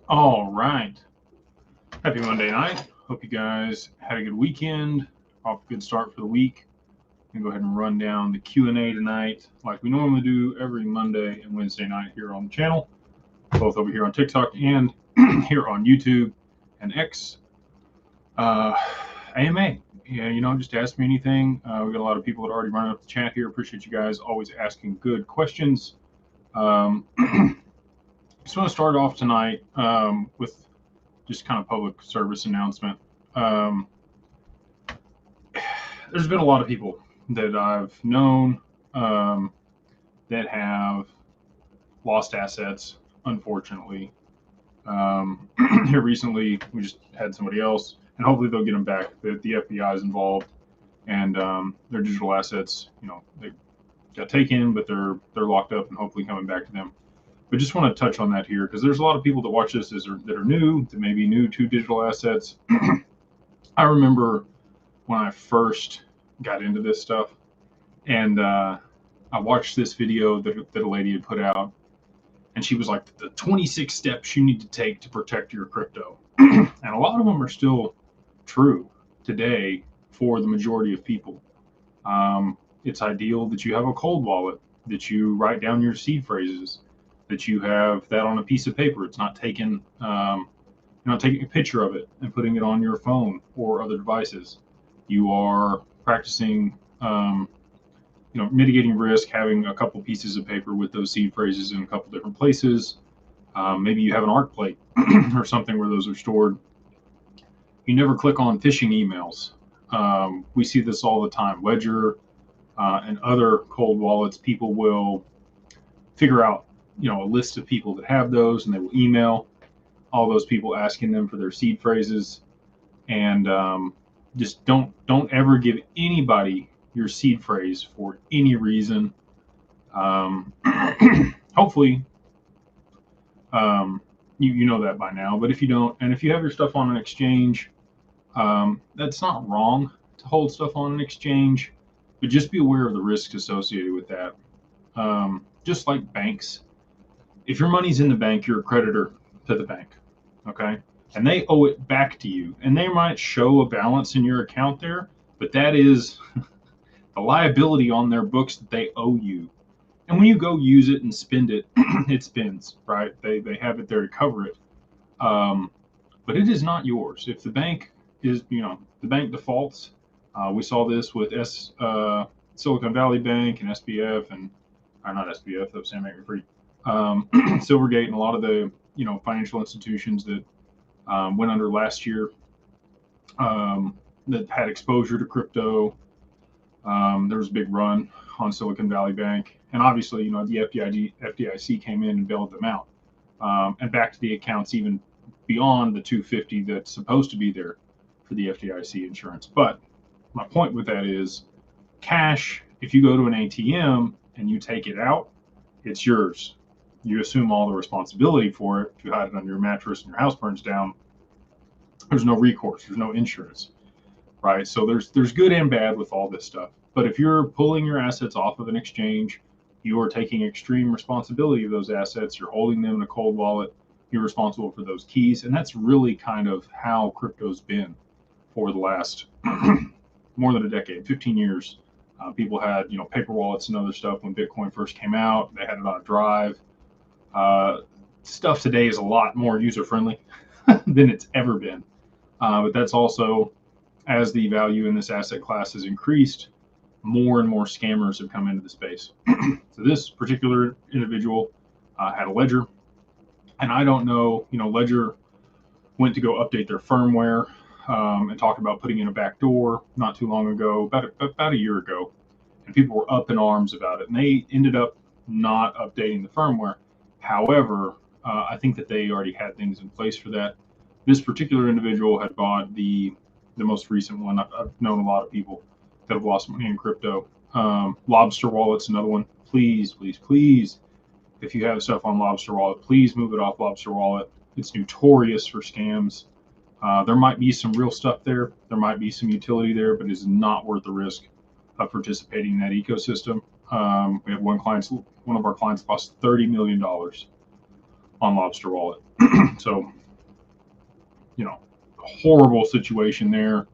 All right. Happy Monday night. Hope you guys had a good weekend. Off a good start for the week. I'm gonna go ahead and run down the Q&A tonight, like we normally do every Monday and Wednesday night here on the channel, both over here on TikTok and here on YouTube and X. AMA. Yeah, just ask me anything. We got a lot of people that already run up the chat here. Appreciate you guys always asking good questions. Just want to start off tonight with just kind of public service announcement. There's been a lot of people that I've known that have lost assets, unfortunately. Here recently, we just had somebody else, and hopefully they'll get them back. The FBI is involved, and their digital assets, they got taken, but they're locked up and hopefully coming back to them. But just want to touch on that here because there's a lot of people that watch this that are new, that may be new to digital assets. I remember when I first got into this stuff, and I watched this video that a lady had put out, and she was like, the 26 steps you need to take to protect your crypto. And a lot of them are still true today for the majority of people. It's ideal that you have a cold wallet, that you write down your seed phrases, that you have that on a piece of paper. It's not taking, taking a picture of it and putting it on your phone or other devices. You are practicing, mitigating risk, having a couple pieces of paper with those seed phrases in a couple different places. Maybe you have an ARC plate or something where those are stored. You never click on phishing emails. We see this all the time. Ledger and other cold wallets, people will figure out, a list of people that have those, and they will email all those people asking them for their seed phrases. And just don't ever give anybody your seed phrase for any reason. Hopefully, you know that by now. But if you don't, and if you have your stuff on an exchange, that's not wrong to hold stuff on an exchange, but just be aware of the risks associated with that. Just like banks, if your money's in the bank, you're a creditor to the bank, okay? And they owe it back to you. And they might show a balance in your account there, but that is the liability on their books that they owe you. And when you go use it and spend it, it spends, right? They have it there to cover it. But it is not yours. If the bank is, the bank defaults, we saw this with Silicon Valley Bank and SBF, and or not SBF, that was Sam Bankman-Fried, Silvergate, and a lot of the financial institutions that went under last year that had exposure to crypto. There was a big run on Silicon Valley Bank, and obviously, the FDIC came in and bailed them out and backed the accounts even beyond the 250 that's supposed to be there for the FDIC insurance. But my point with that is, cash, if you go to an ATM and you take it out, it's yours. You assume all the responsibility for it. If you hide it under your mattress and your house burns down, there's no recourse. There's no insurance, right? So there's good and bad with all this stuff. But if you're pulling your assets off of an exchange, you are taking extreme responsibility of those assets. You're holding them in a cold wallet. You're responsible for those keys. And that's really kind of how crypto's been for the last more than a decade, 15 years. People had, paper wallets and other stuff when Bitcoin first came out. They had it on a drive. Stuff today is a lot more user-friendly than it's ever been. But that's also, as the value in this asset class has increased, more and more scammers have come into the space. So this particular individual had a ledger, and I don't know, Ledger went to go update their firmware and talk about putting in a backdoor not too long ago, about a year ago, and people were up in arms about it, and they ended up not updating the firmware. However, I think that they already had things in place for that. This particular individual had bought the most recent one. I've known a lot of people that have lost money in crypto. Lobster Wallet's another one. Please, please, please, if you have stuff on Lobster Wallet, please move it off Lobster Wallet. It's notorious for scams. There might be some real stuff there. There might be some utility there, but it's not worth the risk of participating in that ecosystem. We have one of our clients lost $30 million on Lobster Wallet. So, you know, horrible situation there.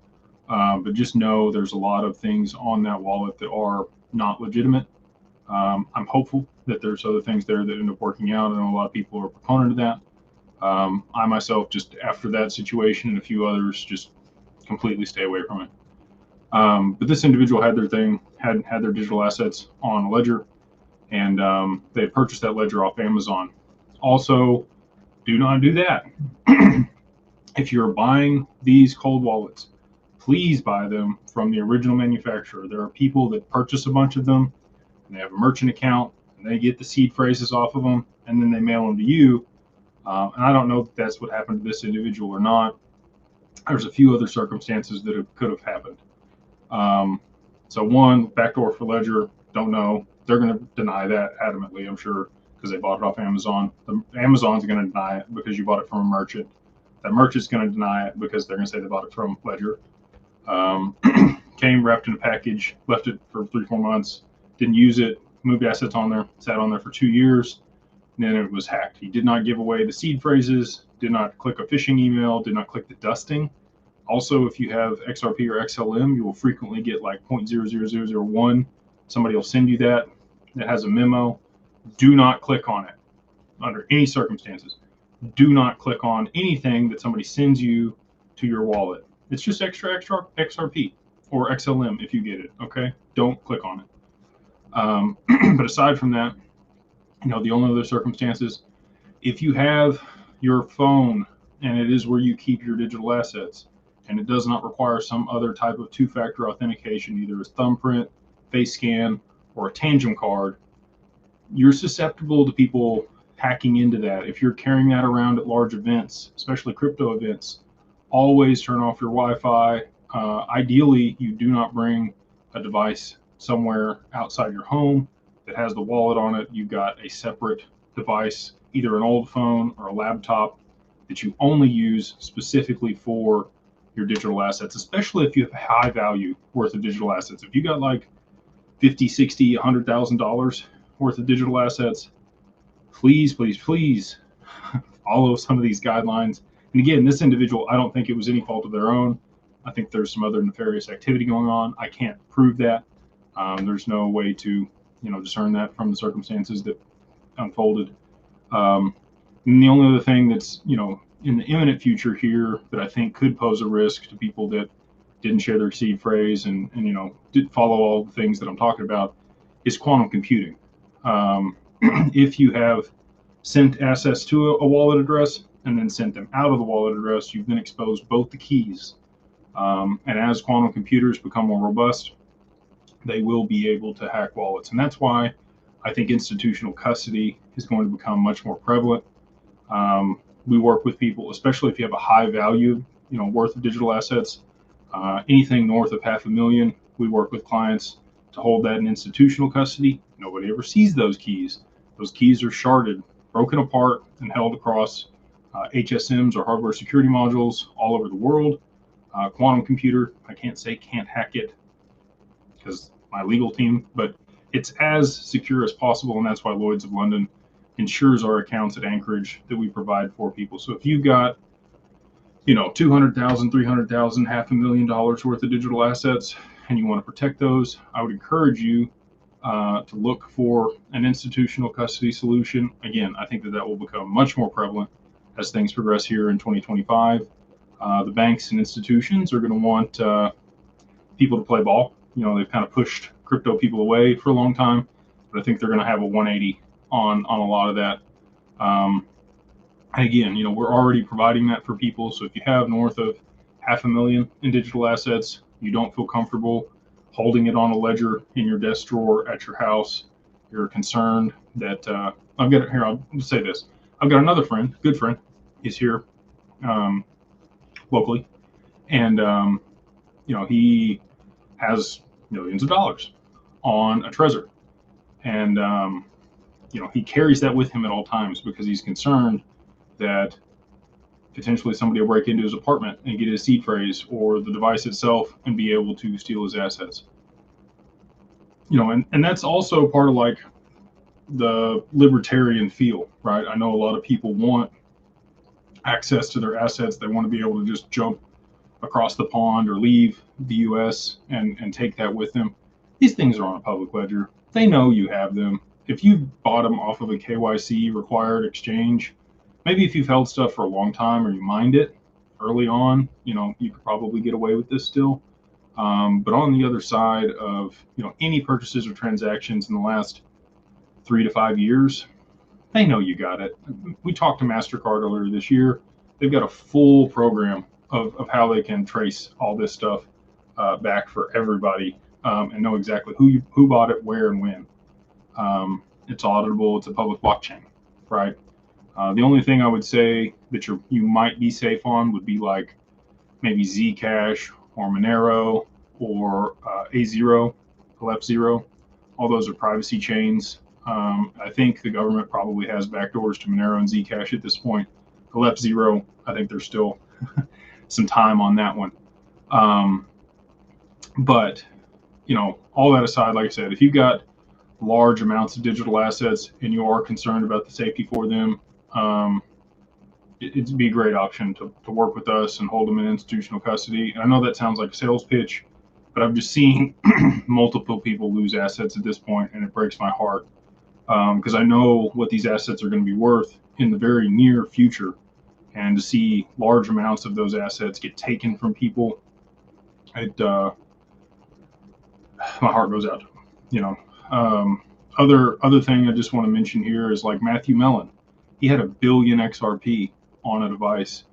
But just know there's a lot of things on that wallet that are not legitimate. I'm hopeful that there's other things there that end up working out. I know a lot of people are a proponent of that. I myself, just after that situation and a few others, just completely stay away from it. But this individual had their thing, had their digital assets on a ledger, and they had purchased that ledger off Amazon. Also, do not do that. If you're buying these cold wallets, please buy them from the original manufacturer. There are people that purchase a bunch of them, and they have a merchant account, and they get the seed phrases off of them, and then they mail them to you. And I don't know if that's what happened to this individual or not. There's a few other circumstances that could have happened. So one, backdoor for Ledger, don't know. They're going to deny that adamantly, I'm sure, because they bought it off Amazon. Amazon's going to deny it because you bought it from a merchant. That merchant's going to deny it because they're going to say they bought it from Ledger. Came wrapped in a package, left it for 3-4 months, didn't use it, moved assets on there, sat on there for 2 years, and then it was hacked. He did not give away the seed phrases, did not click a phishing email, did not click the dusting. Also, if you have XRP or XLM, you will frequently get like 0.00001. Somebody will send you that. It has a memo. Do not click on it under any circumstances. Do not click on anything that somebody sends you to your wallet. It's just extra XRP or XLM if you get it, okay? Don't click on it. But aside from that, the only other circumstances, if you have your phone and it is where you keep your digital assets, and it does not require some other type of two-factor authentication, either a thumbprint, face scan, or a Tangem card, you're susceptible to people hacking into that. If you're carrying that around at large events, especially crypto events, always turn off your Wi-Fi. Ideally, you do not bring a device somewhere outside your home that has the wallet on it. You've got a separate device, either an old phone or a laptop, that you only use specifically for your digital assets, especially if you have high value worth of digital assets. If you got like $50, $60, $100,000 worth of digital assets, please follow some of these guidelines. And again, this individual, I don't think it was any fault of their own. I think there's some other nefarious activity going on. I can't prove that. There's no way to, discern that from the circumstances that unfolded. And the only other thing that's, in the imminent future here that I think could pose a risk to people that didn't share their seed phrase and didn't follow all the things that I'm talking about is quantum computing. If you have sent assets to a wallet address and then sent them out of the wallet address, you've then exposed both the keys. And as quantum computers become more robust, they will be able to hack wallets. And that's why I think institutional custody is going to become much more prevalent. We work with people, especially if you have a high value, worth of digital assets, anything north of $500,000, we work with clients to hold that in institutional custody. Nobody ever sees those keys. Those keys are sharded, broken apart, and held across HSMs or hardware security modules all over the world. Quantum computer, I can't say can't hack it because my legal team, but it's as secure as possible, and that's why Lloyd's of London insures our accounts at Anchorage that we provide for people. So if you've got, $200,000, $300,000, $500,000 worth of digital assets, and you want to protect those, I would encourage you to look for an institutional custody solution. Again, I think that will become much more prevalent as things progress here in 2025. The banks and institutions are going to want people to play ball. They've kind of pushed crypto people away for a long time, but I think they're going to have a 180 on a lot of that. And again, we're already providing that for people. So if you have north of $500,000 in digital assets, you don't feel comfortable holding it on a ledger in your desk drawer at your house, you're concerned that I'll just say this. I've got another friend, good friend, he's here locally, and he has millions of dollars on a Trezor, and he carries that with him at all times because he's concerned that potentially somebody will break into his apartment and get his seed phrase or the device itself and be able to steal his assets. And that's also part of the libertarian feel, right? I know a lot of people want access to their assets. They want to be able to just jump across the pond or leave the US and take that with them. These things are on a public ledger. They know you have them. If you bought them off of a KYC required exchange, maybe if you've held stuff for a long time or you mined it early on, you know, you could probably get away with this still. But on the other side of, you know, any purchases or transactions in the last 3 to 5 years, they know you got it. We talked to MasterCard earlier this year. They've got a full program of how they can trace all this stuff back for everybody, and know exactly who bought it, where, and when. It's auditable. It's a public blockchain, right? The only thing I would say that you might be safe on would be like maybe Zcash or Monero or A0, Alep0. All those are privacy chains. I think the government probably has backdoors to Monero and Zcash at this point. Alep0, I think there's still some time on that one. But, you know, all that aside, like I said, if you've got large amounts of digital assets and you are concerned about the safety for them, it'd be a great option to work with us and hold them in institutional custody. And I know that sounds like a sales pitch, but I've just seen multiple people lose assets at this point, and it breaks my heart because I know what these assets are going to be worth in the very near future. And to see large amounts of those assets get taken from people, my heart goes out to them, you know. Other thing I just want to mention here is like Matthew Mellon. He had 1 billion XRP on a device,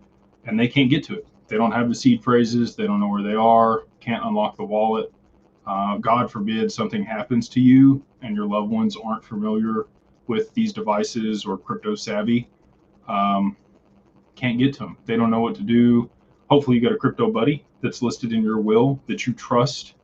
and they can't get to it. They don't have the seed phrases. They don't know where they are. Can't unlock the wallet. God forbid something happens to you and your loved ones aren't familiar with these devices or crypto savvy. Can't get to them. They don't know what to do. Hopefully you got a crypto buddy that's listed in your will that you trust,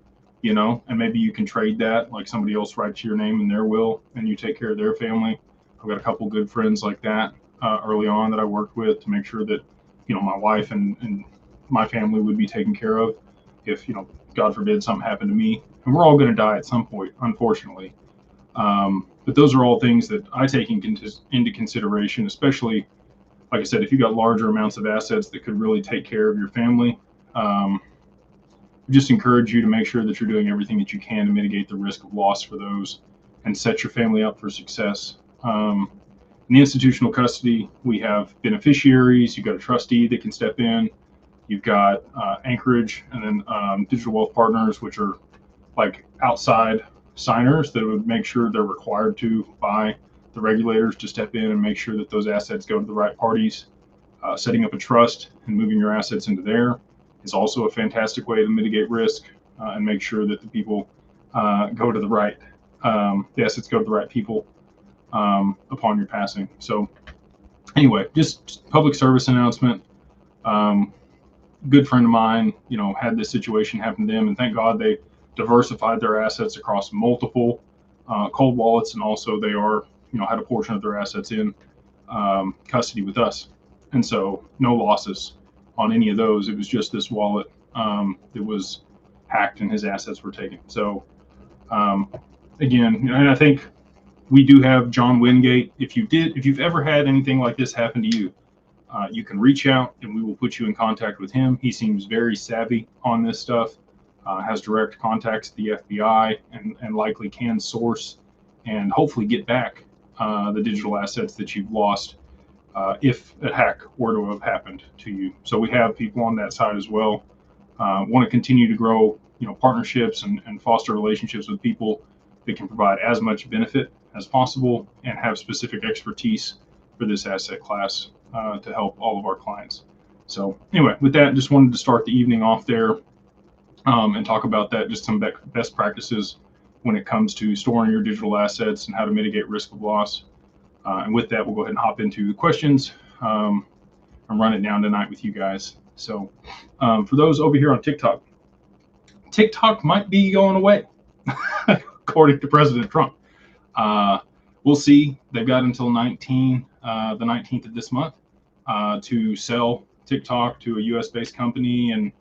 you know, and maybe you can trade that, like somebody else writes your name in their will and you take care of their family. I've got a couple good friends like that early on that I worked with to make sure that, you know, my wife and my family would be taken care of if, you know, God forbid something happened to me. And we're all going to die at some point, unfortunately. But those are all things that I take into consideration, especially, like I said, if you got larger amounts of assets that could really take care of your family. Just encourage you to make sure that you're doing everything that you can to mitigate the risk of loss for those and set your family up for success. In the institutional custody, we have beneficiaries. You've got a trustee that can step in. You've got Anchorage, and then Digital Wealth Partners, which are like outside signers that would make sure they're required to by the regulators to step in and make sure that those assets go to the right parties. Setting up a trust and moving your assets into there is also a fantastic way to mitigate risk and make sure that the people go to the right, the assets go to the right people upon your passing. So anyway, just public service announcement. Good friend of mine, you know, had this situation happen to them, and thank God they diversified their assets across multiple cold wallets, and also they are, you know, had a portion of their assets in custody with us, and so no losses on any of those. It was just this wallet that was hacked and his assets were taken. So again, and I think we do have John Wingate. If you've ever had anything like this happen to you, you can reach out and we will put you in contact with him. He seems very savvy on this stuff, has direct contacts to the FBI, and likely can source and hopefully get back the digital assets that you've lost if a hack were to have happened to you. So we have people on that side as well. Want to continue to grow, you know, partnerships and foster relationships with people that can provide as much benefit as possible and have specific expertise for this asset class to help all of our clients. So anyway, with that, just wanted to start the evening off there and talk about that, just some best practices when it comes to storing your digital assets and how to mitigate risk of loss. And with that, we'll go ahead and hop into the questions and run it down tonight with you guys. So for those over here on TikTok, TikTok might be going away, according to President Trump. We'll see. They've got until the 19th of this month to sell TikTok to a US-based company and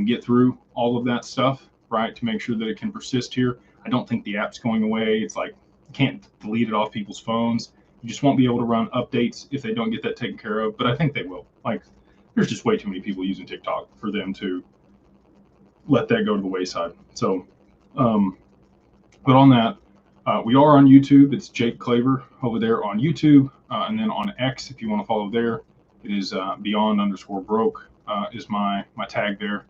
get through all of that stuff, right, to make sure that it can persist here. I don't think the app's going away. It's like can't delete it off people's phones. You just won't be able to run updates if they don't get that taken care of. But I think they will. Like, there's just way too many people using TikTok for them to let that go to the wayside. So, but on that, we are on YouTube. It's Jake Claver over there on YouTube, and then on X, if you want to follow there, it is beyond_broke is my tag there.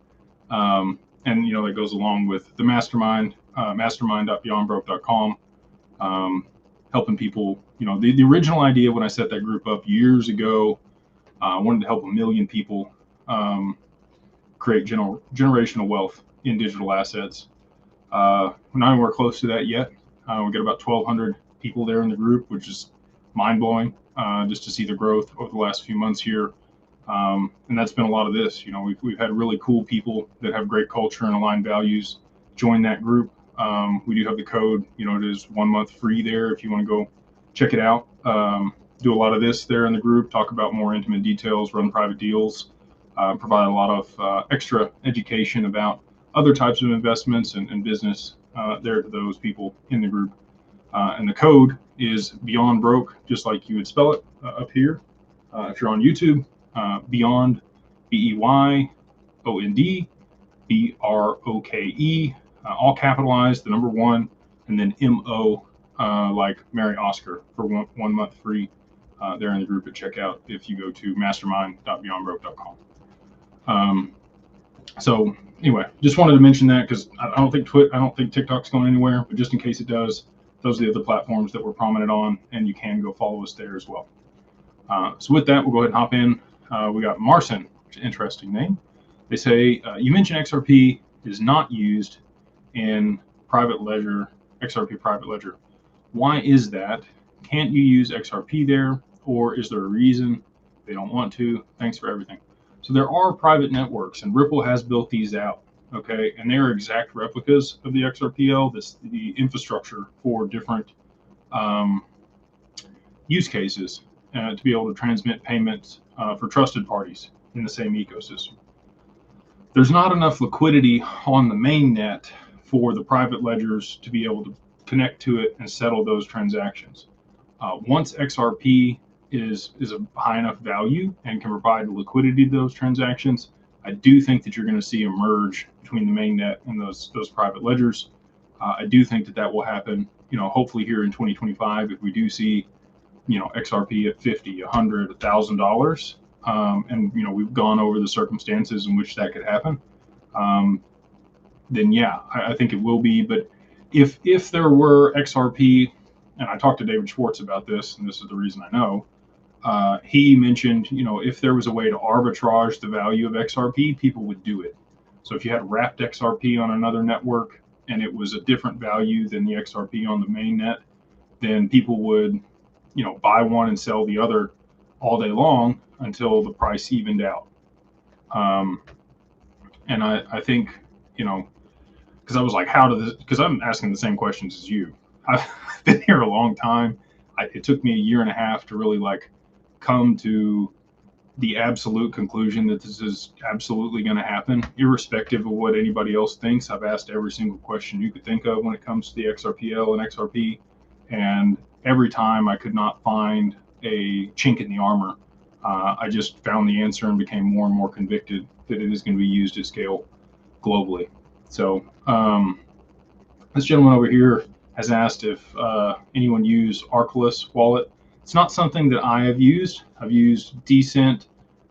And that goes along with the Mastermind, mastermind.beyondbroke.com, helping people. The original idea when I set that group up years ago, I wanted to help 1 million people create generational wealth in digital assets. We're not anywhere close to that yet. We got about 1,200 people there in the group, which is mind-blowing, just to see the growth over the last few months here. And that's been a lot of this. We've had really cool people that have great culture and aligned values join that group. We do have the code. It is 1 month free there if you want to go check it out. Do a lot of this there in the group, talk about more intimate details, run private deals, provide a lot of extra education about other types of investments and business there to those people in the group. And the code is Beyond Broke, just like you would spell it up here. If you're on YouTube, Beyond, BEYOND, BROKE, all capitalized, the number 1, and then MO, like Mary Oscar, for 1 month free there in the group at checkout if you go to mastermind.beyondbroke.com. So anyway, just wanted to mention that because I don't think TikTok's going anywhere, but just in case it does, those are the other platforms that we're prominent on, and you can go follow us there as well. So with that, we'll go ahead and hop in. We got Marcin, which is an interesting name. They say, you mentioned XRP is not used in private ledger, XRP private ledger. Why is that? Can't you use XRP there? Or is there a reason they don't want to? Thanks for everything. So there are private networks, and Ripple has built these out, okay? And they are exact replicas of the XRPL. The infrastructure for different use cases to be able to transmit payments for trusted parties in the same ecosystem. There's not enough liquidity on the main net for the private ledgers to be able to connect to it and settle those transactions. Once XRP is a high enough value and can provide liquidity to those transactions, I do think that you're going to see a merge between the main net and those private ledgers. I do think that will happen, hopefully here in 2025, if we do see, XRP at $50, $100, $1,000, and we've gone over the circumstances in which that could happen, then yeah, I think it will be. But if there were XRP, and I talked to David Schwartz about this, and this is the reason I know, he mentioned, if there was a way to arbitrage the value of XRP, people would do it. So if you had wrapped XRP on another network and it was a different value than the XRP on the main net, then people would, buy one and sell the other all day long until the price evened out. And I think, because I was like, because I'm asking the same questions as you. I've been here a long time. It took me 1.5 years to really come to the absolute conclusion that this is absolutely going to happen, irrespective of what anybody else thinks. I've asked every single question you could think of when it comes to the XRPL and XRP, and every time I could not find a chink in the armor. I just found the answer and became more and more convicted that it is going to be used at scale globally. So this gentleman over here has asked if anyone used Arculus wallet. It's not something that I have used. I've used Decent,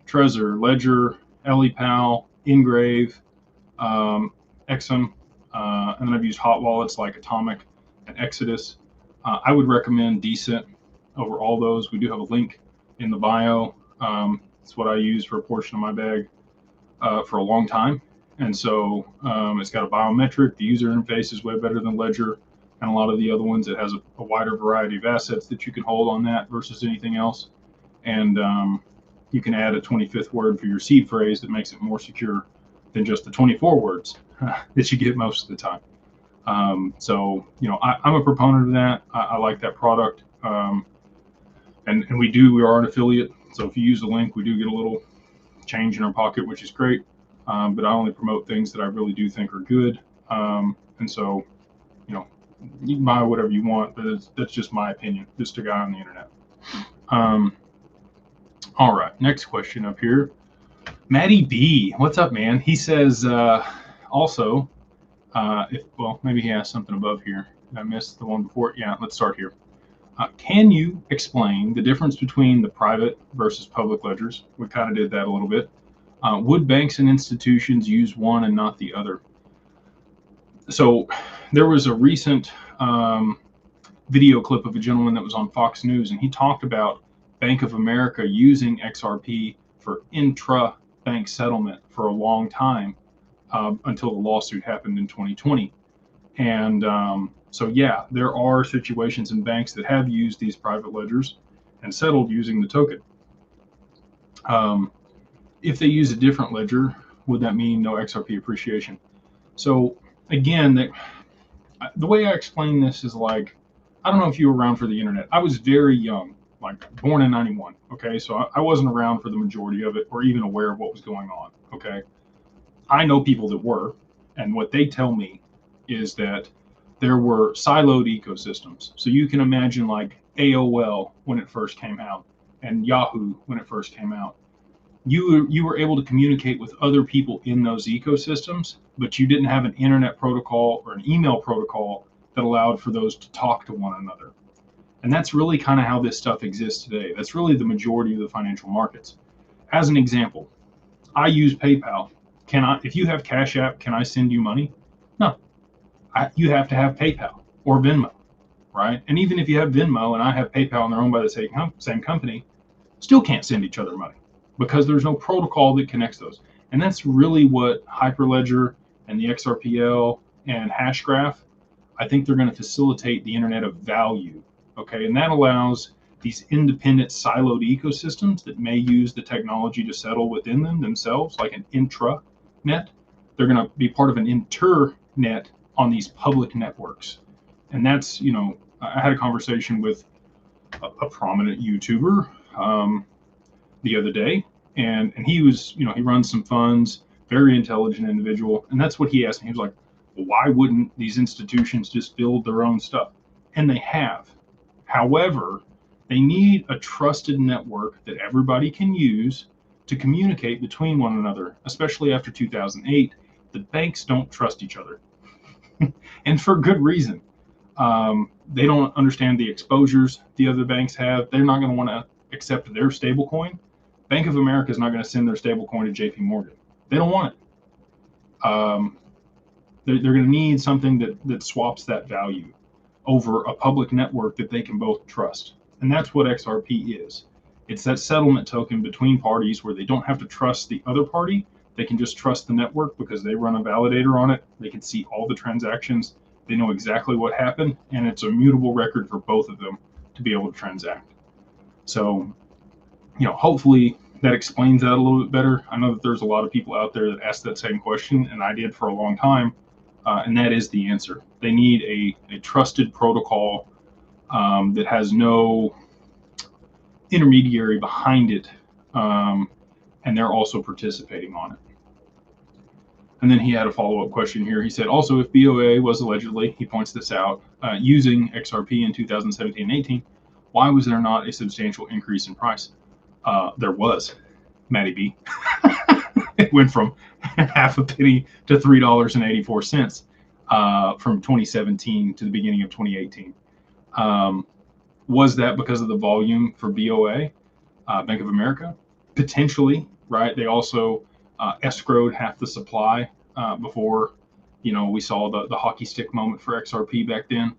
Trezor, Ledger, EliPal, Engrave, Exum, and then I've used hot wallets like Atomic and Exodus. I would recommend Decent over all those. We do have a link in the bio. It's what I use for a portion of my bag for a long time. And so it's got a biometric. The user interface is way better than Ledger and a lot of the other ones. It has a wider variety of assets that you can hold on that versus anything else. And you can add a 25th word for your seed phrase that makes it more secure than just the 24 words that you get most of the time. So, I'm a proponent of that. I like that product. And we are an affiliate. So if you use the link, we do get a little change in our pocket, which is great. But I only promote things that I really do think are good. And so, You can buy whatever you want, but that's just my opinion, just a guy on the internet. All right, next question up here. Matty B, what's up, man? He says also, well, maybe he has something above here. Did I miss the one before? Yeah, let's start here. Can you explain the difference between the private versus public ledgers? We kind of did that a little bit. Would banks and institutions use one and not the other? So there was a recent video clip of a gentleman that was on Fox News, and he talked about Bank of America using XRP for intra-bank settlement for a long time until the lawsuit happened in 2020. And so, yeah, there are situations in banks that have used these private ledgers and settled using the token. If they use a different ledger, would that mean no XRP appreciation? So, again, the way I explain this is like, I don't know if you were around for the internet. I was very young, like born in 91. Okay. So I wasn't around for the majority of it or even aware of what was going on. Okay. I know people that were, and what they tell me is that there were siloed ecosystems. So you can imagine like AOL when it first came out and Yahoo when it first came out. You were able to communicate with other people in those ecosystems, but you didn't have an internet protocol or an email protocol that allowed for those to talk to one another. And that's really kind of how this stuff exists today. That's really the majority of the financial markets. As an example, I use PayPal. If you have Cash App, can I send you money? No. You have to have PayPal or Venmo, right? And even if you have Venmo and I have PayPal and they're owned by the same company, still can't send each other money because there's no protocol that connects those. And that's really what Hyperledger and the XRPL and Hashgraph, I think they're going to facilitate the internet of value. Okay, and that allows these independent siloed ecosystems that may use the technology to settle within them themselves, like an intranet. They're going to be part of an internet on these public networks. And that's, I had a conversation with a prominent YouTuber the other day, and he was, he runs some funds, very intelligent individual, and that's what he asked me. He was like, well, why wouldn't these institutions just build their own stuff? And they have. However, they need a trusted network that everybody can use to communicate between one another, especially after 2008. The banks don't trust each other, and for good reason. They don't understand the exposures the other banks have. They're not going to want to accept their stablecoin. Bank of America is not going to send their stablecoin to JP Morgan. They don't want it. They're going to need something that swaps that value over a public network that they can both trust. And that's what XRP is. It's that settlement token between parties where they don't have to trust the other party. They can just trust the network because they run a validator on it. They can see all the transactions. They know exactly what happened, and it's a mutable record for both of them to be able to transact. So, hopefully that explains that a little bit better. I know that there's a lot of people out there that ask that same question, and I did for a long time, and that is the answer. They need a trusted protocol that has no intermediary behind it, and they're also participating on it. And then he had a follow-up question here. He said, also, if BOA was allegedly, he points this out, using XRP in 2017 and 18, why was there not a substantial increase in price? There was, Matty B. It went from half a penny to $3.84 from 2017 to the beginning of 2018. Was that because of the volume for BOA, Bank of America? Potentially, right? They also escrowed half the supply before, we saw the hockey stick moment for XRP back then.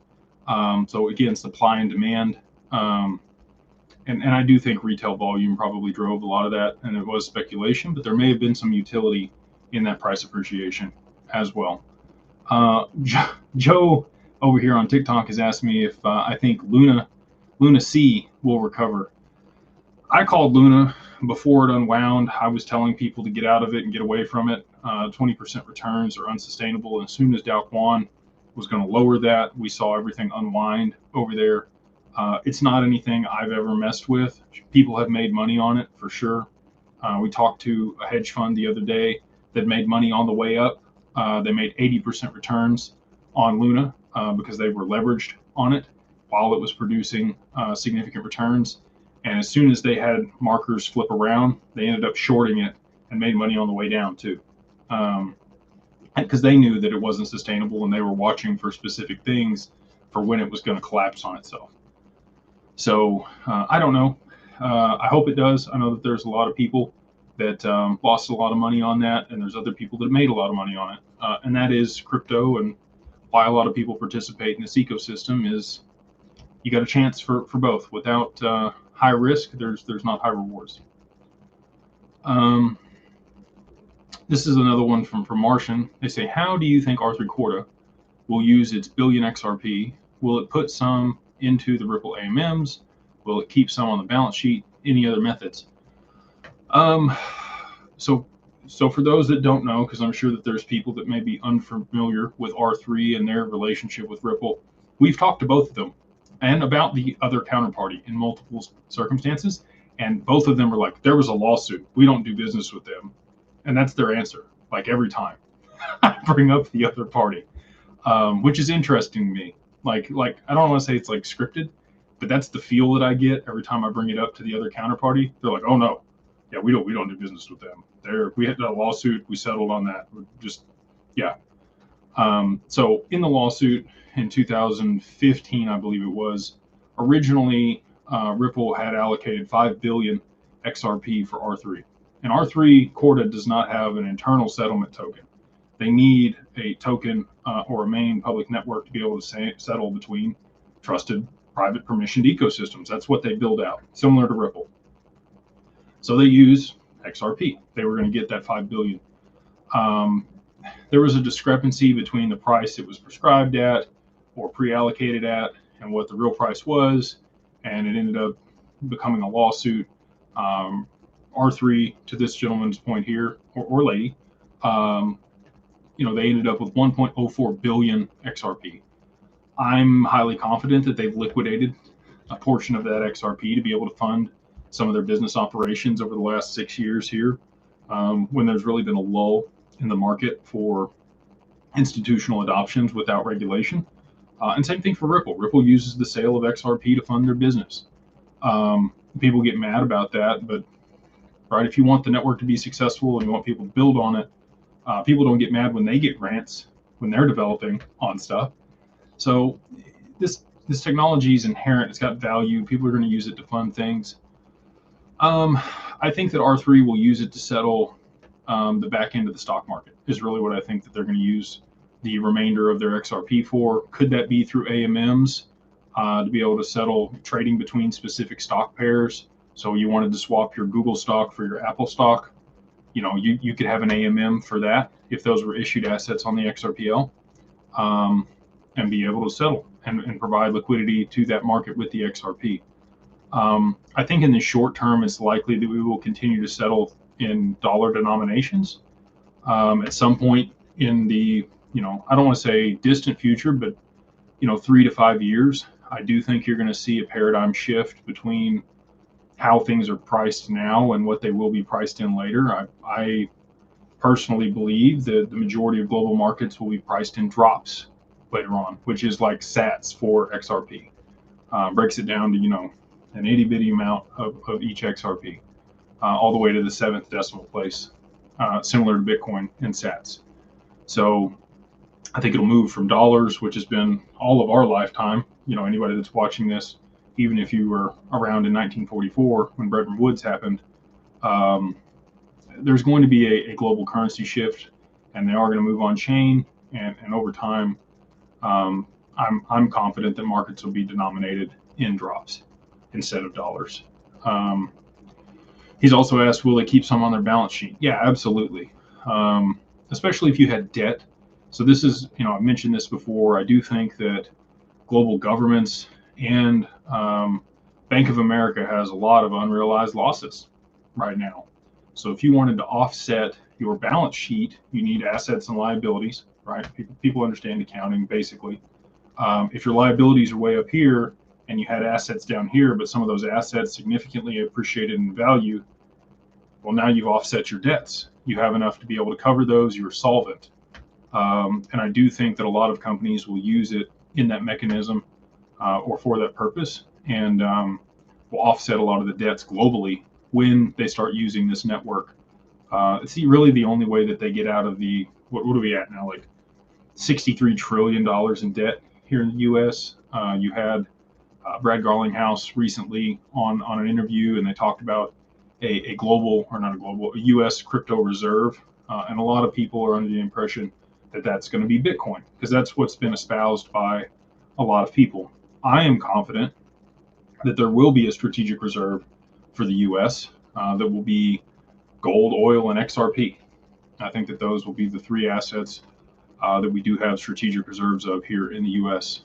So again, supply and demand. And I do think retail volume probably drove a lot of that, and it was speculation, but there may have been some utility in that price appreciation as well. Joe over here on TikTok has asked me if I think Luna C will recover. I called Luna before it unwound. I was telling people to get out of it and get away from it. 20% returns are unsustainable. And as soon as Dow Kwan was going to lower that, we saw everything unwind over there. It's not anything I've ever messed with. People have made money on it for sure. We talked to a hedge fund the other day that made money on the way up. They made 80% returns on Luna because they were leveraged on it while it was producing significant returns. And as soon as they had markers flip around, they ended up shorting it and made money on the way down too. Because they knew that it wasn't sustainable and they were watching for specific things for when it was going to collapse on itself. So I don't know. I hope it does. I know that there's a lot of people that lost a lot of money on that, and there's other people that made a lot of money on it. And that is crypto, and why a lot of people participate in this ecosystem is you got a chance for both. Without high risk, there's not high rewards. This is another one from Martian. They say, how do you think R3 Corda will use its billion XRP? Will it put some into the Ripple AMMs? Will it keep some on the balance sheet? Any other methods? So for those that don't know, because I'm sure that there's people that may be unfamiliar with R3 and their relationship with Ripple, we've talked to both of them and about the other counterparty in multiple circumstances. And both of them were like, there was a lawsuit. We don't do business with them. And that's their answer, like every time I bring up the other party, which is interesting to me. Like I don't want to say it's like scripted, but that's the feel that I get every time I bring it up to the other counterparty. They're like, oh no, yeah, we don't do business with them. We had a lawsuit, we settled on that. Just yeah. So in the lawsuit in 2015, I believe it was, originally Ripple had allocated 5 billion XRP for R3. And R3 Corda does not have an internal settlement token. They need a token or a main public network to be able to settle between trusted, private, permissioned ecosystems. That's what they build out, similar to Ripple. So they use XRP. They were going to get that 5 billion. There was a discrepancy between the price it was prescribed at or pre-allocated at and what the real price was, and it ended up becoming a lawsuit. R3, to this gentleman's point here, or lady, they ended up with 1.04 billion XRP. I'm highly confident that they've liquidated a portion of that XRP to be able to fund some of their business operations over the last 6 years here, when there's really been a lull in the market for institutional adoptions without regulation. And same thing for Ripple. Ripple uses the sale of XRP to fund their business. People get mad about that, but right, if you want the network to be successful and you want people to build on it, people don't get mad when they get grants when they're developing on stuff. So this technology is inherent. It's got value. People are going to use it to fund things. I think that R3 will use it to settle the back end of the stock market is really what I think that they're going to use the remainder of their XRP for. Could that be through AMMs to be able to settle trading between specific stock pairs? So you wanted to swap your Google stock for your Apple stock, you could have an AMM for that if those were issued assets on the XRPL, and be able to settle and provide liquidity to that market with the XRP. I think in the short term, it's likely that we will continue to settle in dollar denominations. At some point in the, I don't want to say distant future, but 3 to 5 years, I do think you're going to see a paradigm shift between how things are priced now and what they will be priced in later. I personally believe that the majority of global markets will be priced in drops later on, which is like sats for XRP. Breaks it down to, an itty bitty amount of each XRP, all the way to the 7th decimal place, similar to Bitcoin and sats. So I think it'll move from dollars, which has been all of our lifetime. Anybody that's watching this, even if you were around in 1944 when Bretton Woods happened, there's going to be a global currency shift, and they are going to move on chain. And over time, I'm confident that markets will be denominated in drops instead of dollars. He's also asked, will they keep some on their balance sheet? Yeah, absolutely. Especially if you had debt. So this is, I've mentioned this before. I do think that global governments and Bank of America has a lot of unrealized losses right now. So if you wanted to offset your balance sheet, you need assets and liabilities, right? People understand accounting basically. If your liabilities are way up here and you had assets down here, but some of those assets significantly appreciated in value, well, now you've offset your debts. You have enough to be able to cover those. You're solvent. And I do think that a lot of companies will use it in that mechanism or for that purpose, and will offset a lot of the debts globally when they start using this network. It's really the only way that they get out of the, what are we at now, like $63 trillion in debt here in the U.S. You had Brad Garlinghouse recently on an interview, and they talked about a global, or not a global, a U.S. crypto reserve, and a lot of people are under the impression that that's going to be Bitcoin, because that's what's been espoused by a lot of people. I am confident that there will be a strategic reserve for the U.S. That will be gold, oil, and XRP. I think that those will be the three assets that we do have strategic reserves of here in the U.S.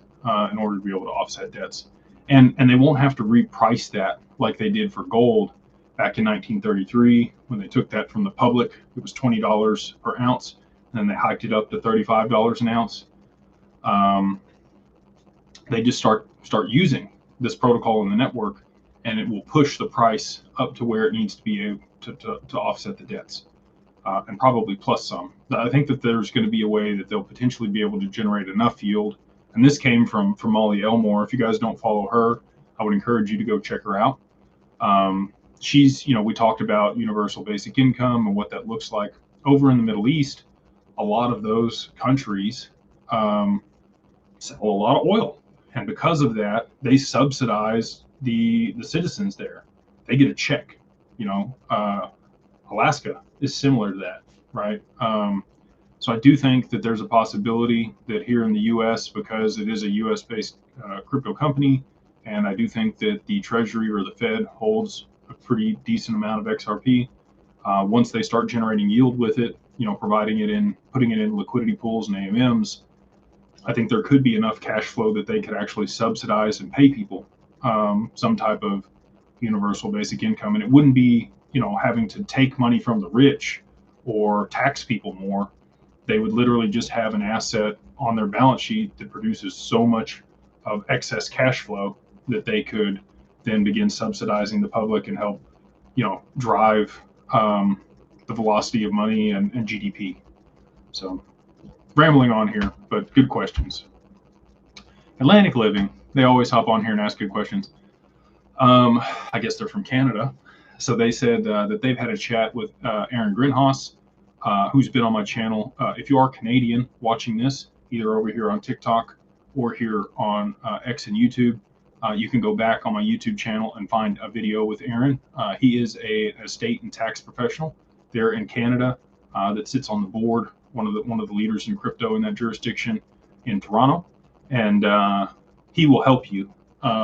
In order to be able to offset debts. And they won't have to reprice that like they did for gold back in 1933 when they took that from the public. It was $20 per ounce, and then they hiked it up to $35 an ounce. They just start using this protocol in the network, and it will push the price up to where it needs to be able to offset the debts, and probably plus some. I think that there's going to be a way that they'll potentially be able to generate enough yield. And this came from Molly Elmore. If you guys don't follow her, I would encourage you to go check her out. She's, we talked about universal basic income and what that looks like over in the Middle East. A lot of those countries sell a lot of oil, and because of that, they subsidize the citizens there. They get a check. Alaska is similar to that, right? So I do think that there's a possibility that here in the U.S., because it is a U.S.-based crypto company, and I do think that the Treasury or the Fed holds a pretty decent amount of XRP. Once they start generating yield with it, putting it in liquidity pools and AMMs, I think there could be enough cash flow that they could actually subsidize and pay people some type of universal basic income, and it wouldn't be having to take money from the rich or tax people more. They would literally just have an asset on their balance sheet that produces so much of excess cash flow that they could then begin subsidizing the public and help, drive the velocity of money and GDP. So, rambling on here, but good questions. Atlantic Living, they always hop on here and ask good questions. I guess they're from Canada. So they said that they've had a chat with Aaron Grinhaus, who's been on my channel. If you are Canadian watching this, either over here on TikTok or here on X and YouTube, you can go back on my YouTube channel and find a video with Aaron. He is a estate and tax professional there in Canada that sits on the board, one of the leaders in crypto in that jurisdiction in Toronto, and he will help you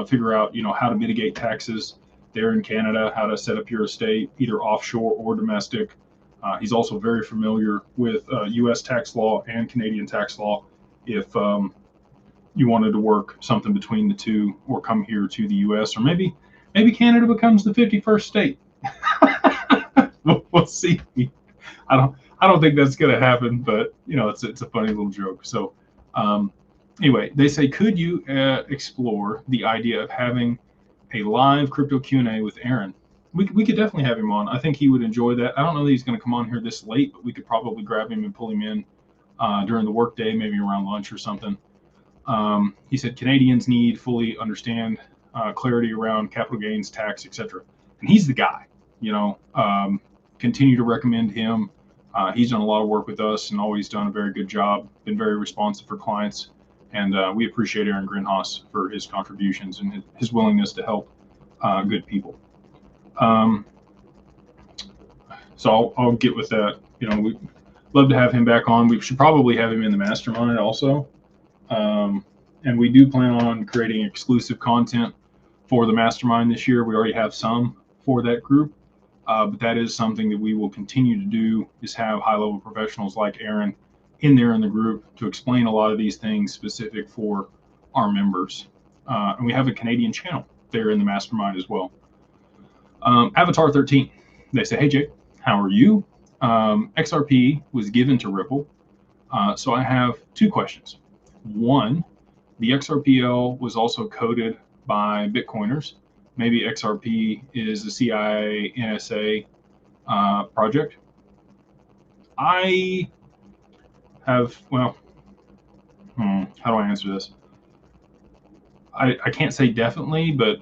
figure out how to mitigate taxes there in Canada, how to set up your estate either offshore or domestic. He's also very familiar with U.S. tax law and Canadian tax law. If you wanted to work something between the two, or come here to the U.S., or maybe Canada becomes the 51st state. We'll see. I don't think that's going to happen, but it's a funny little joke. So anyway, they say, could you explore the idea of having a live crypto Q&A with Aaron? We could definitely have him on. I think he would enjoy that. I don't know that he's going to come on here this late, but we could probably grab him and pull him in during the workday, maybe around lunch or something. He said Canadians need fully understand clarity around capital gains, tax, etc. And he's the guy. Continue to recommend him. He's done a lot of work with us and always done a very good job. Been very responsive for clients, and we appreciate Aaron Grinhaus for his contributions and his willingness to help good people. So I'll get with that. We'd love to have him back on. We should probably have him in the Mastermind also. And we do plan on creating exclusive content for the Mastermind this year. We already have some for that group, but that is something that we will continue to do, is have high-level professionals like Aaron in there in the group to explain a lot of these things specific for our members. And we have a Canadian channel there in the Mastermind as well. Avatar 13, they say, hey Jake, how are you? XRP was given to Ripple. So I have two questions. One, the XRPL was also coded by Bitcoiners. Maybe XRP is the CIA NSA project. I have, how do I answer this? I can't say definitely, but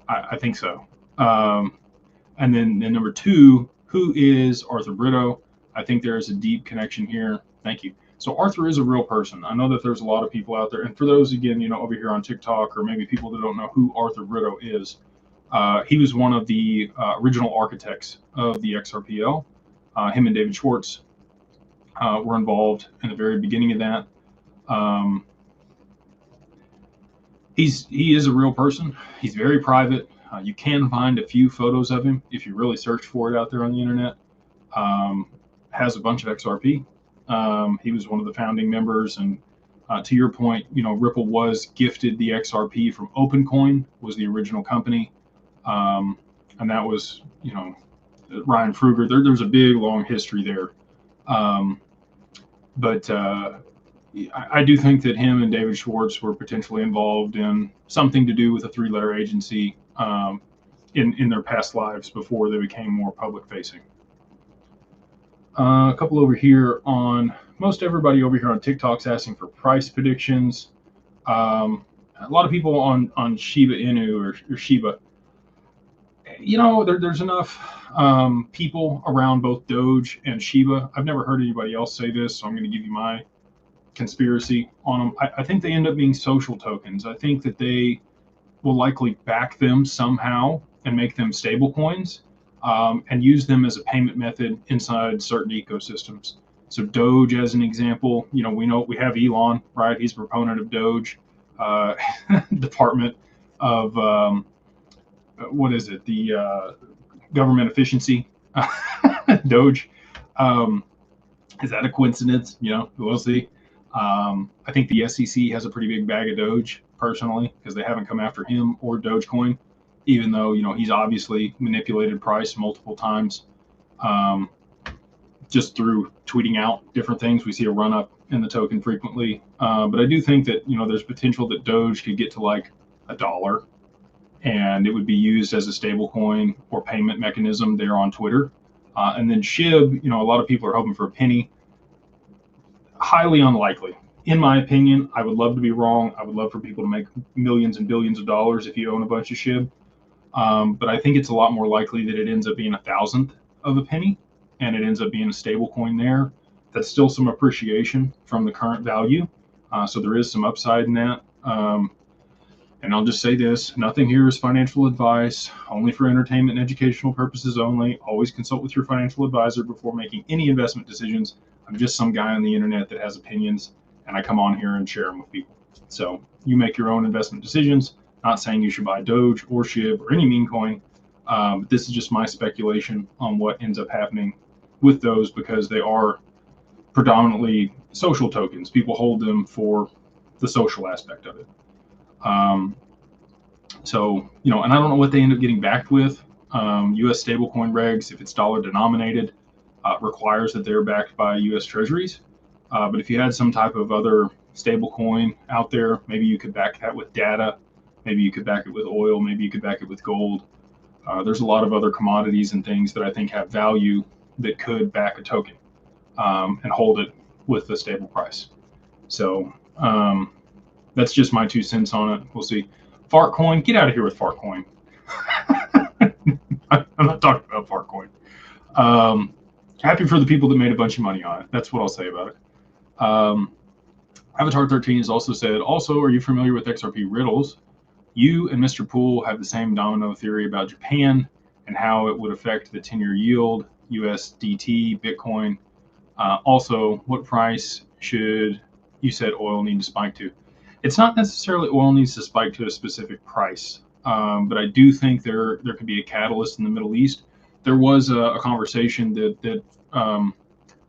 I think so. And then number two, who is Arthur Brito? I think there is a deep connection here. Thank you. So Arthur is a real person. I know that there's a lot of people out there, and for those again, over here on TikTok, or maybe people that don't know who Arthur Brito is, he was one of the original architects of the XRPL. Him and David Schwartz were involved in the very beginning of that. He is a real person. He's very private. You can find a few photos of him if you really search for it out there on the internet. Has a bunch of XRP. He was one of the founding members, and to your point, Ripple was gifted the XRP from OpenCoin, was the original company, and that was Ryan Fruger. There's a big long history there, but I do think that him and David Schwartz were potentially involved in something to do with a three-letter agency in their past lives before they became more public-facing. A couple over here on, most everybody over here on TikTok's asking for price predictions. A lot of people on Shiba Inu or Shiba. There's enough people around both Doge and Shiba. I've never heard anybody else say this, so I'm going to give you my conspiracy on them. I think they end up being social tokens. I think that they will likely back them somehow and make them stable coins, and use them as a payment method inside certain ecosystems. So Doge, as an example, we know we have Elon, right? He's a proponent of Doge. Department of what is it? The government efficiency. Doge. Is that a coincidence? We'll see. I think the SEC has a pretty big bag of Doge, personally, because they haven't come after him or Dogecoin, even though he's obviously manipulated price multiple times, just through tweeting out different things. We see a run up in the token frequently, but I do think that there's potential that Doge could get to like $1, and it would be used as a stable coin or payment mechanism there on Twitter. And then Shib, a lot of people are hoping for a penny. Highly unlikely. In my opinion, I would love to be wrong. I would love for people to make millions and billions of dollars if you own a bunch of Shib. But I think it's a lot more likely that it ends up being 1,000th of a penny, and it ends up being a stable coin there. That's still some appreciation from the current value. So there is some upside in that. And I'll just say this, nothing here is financial advice, only for entertainment and educational purposes only. Always consult with your financial advisor before making any investment decisions. I'm just some guy on the internet that has opinions, and I come on here and share them with people. So you make your own investment decisions. Not saying you should buy Doge or Shib or any meme coin. But this is just my speculation on what ends up happening with those, because they are predominantly social tokens. People hold them for the social aspect of it. So, and I don't know what they end up getting backed with. US stablecoin regs, if it's dollar denominated, requires that they're backed by US treasuries. But if you had some type of other stablecoin out there, maybe you could back that with data. Maybe you could back it with oil. Maybe you could back it with gold. There's a lot of other commodities and things that I think have value that could back a token and hold it with a stable price. So that's just my 2 cents on it. We'll see. Fartcoin, get out of here with Fartcoin. I'm not talking about Fartcoin. Happy for the people that made a bunch of money on it. That's what I'll say about it. Avatar 13 has also said, also, are you familiar with XRP riddles? You and Mr. Poole have the same domino theory about Japan and how it would affect the 10-year yield, USDT, Bitcoin. Also, what price should, you said, oil need to spike to? It's not necessarily oil needs to spike to a specific price, but I do think there could be a catalyst in the Middle East. There was a conversation that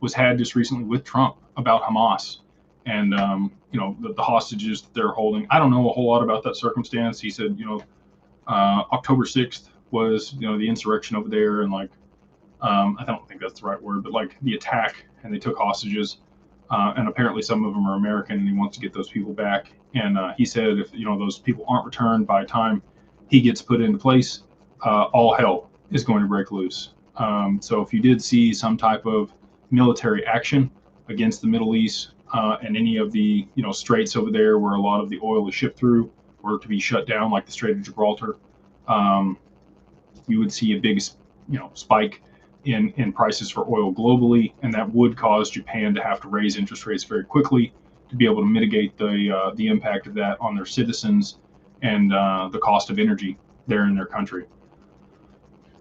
was had just recently with Trump about Hamas and the hostages that they're holding. I don't know a whole lot about that circumstance. He said October 6th was the insurrection over there, and I don't think that's the right word, but like the attack, and they took hostages. And apparently some of them are American, and he wants to get those people back. And he said if those people aren't returned by the time he gets put into place, all hell is going to break loose. So if you did see some type of military action against the Middle East and any of the straits over there where a lot of the oil is shipped through, were to be shut down, like the Strait of Gibraltar, you would see a big, spike in prices for oil globally, and that would cause Japan to have to raise interest rates very quickly to be able to mitigate the impact of that on their citizens and the cost of energy there in their country.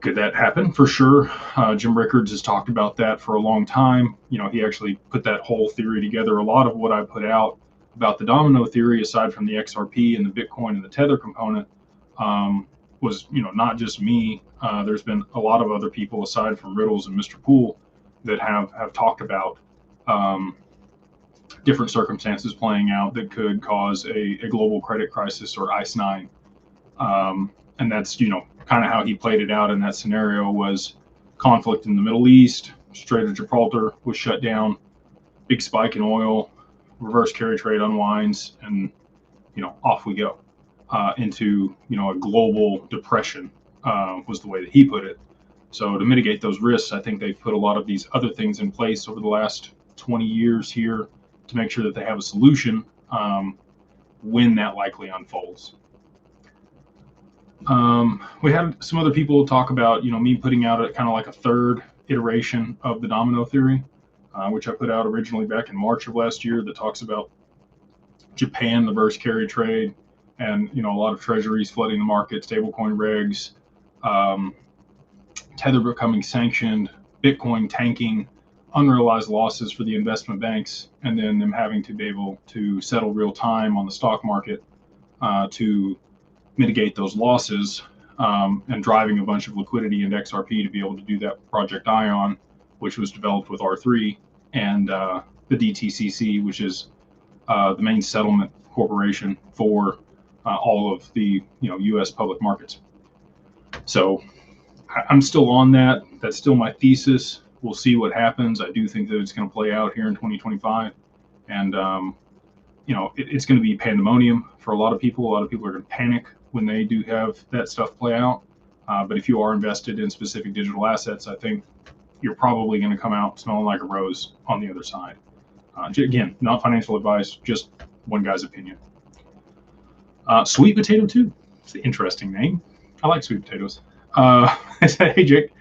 Could that happen? For sure. Jim Rickards has talked about that for a long time. He actually put that whole theory together. A lot of what I put out about the domino theory, aside from the XRP and the Bitcoin and the Tether component, was not just me. There's been a lot of other people aside from Riddles and Mr. Poole that have talked about different circumstances playing out that could cause a global credit crisis, or ICE 9. And that's kind of how he played it out in that scenario. Was conflict in the Middle East, Strait of Gibraltar was shut down, big spike in oil, reverse carry trade unwinds, and off we go into a global depression, was the way that he put it. So to mitigate those risks, I think they've put a lot of these other things in place over the last 20 years here to make sure that they have a solution when that likely unfolds. We had some other people talk about, me putting out a kind of like a third iteration of the domino theory, which I put out originally back in March of last year, that talks about Japan, the reverse carry trade, and a lot of treasuries flooding the market, stablecoin regs, Tether becoming sanctioned, Bitcoin tanking, unrealized losses for the investment banks, and then them having to be able to settle real time on the stock market to mitigate those losses, and driving a bunch of liquidity into XRP to be able to do that with Project Ion, which was developed with R3, and the DTCC, which is the main settlement corporation for all of the U.S. public markets. So I'm still on that. That's still my thesis. We'll see what happens. I do think that it's going to play out here in 2025, and it's going to be pandemonium for a lot of people. A lot of people are going to panic when they do have that stuff play out. But if you are invested in specific digital assets, I think you're probably going to come out smelling like a rose on the other side. Again, not financial advice, just one guy's opinion. Sweet Potato 2. It's an interesting name. I like sweet potatoes. I said, hey, Jake,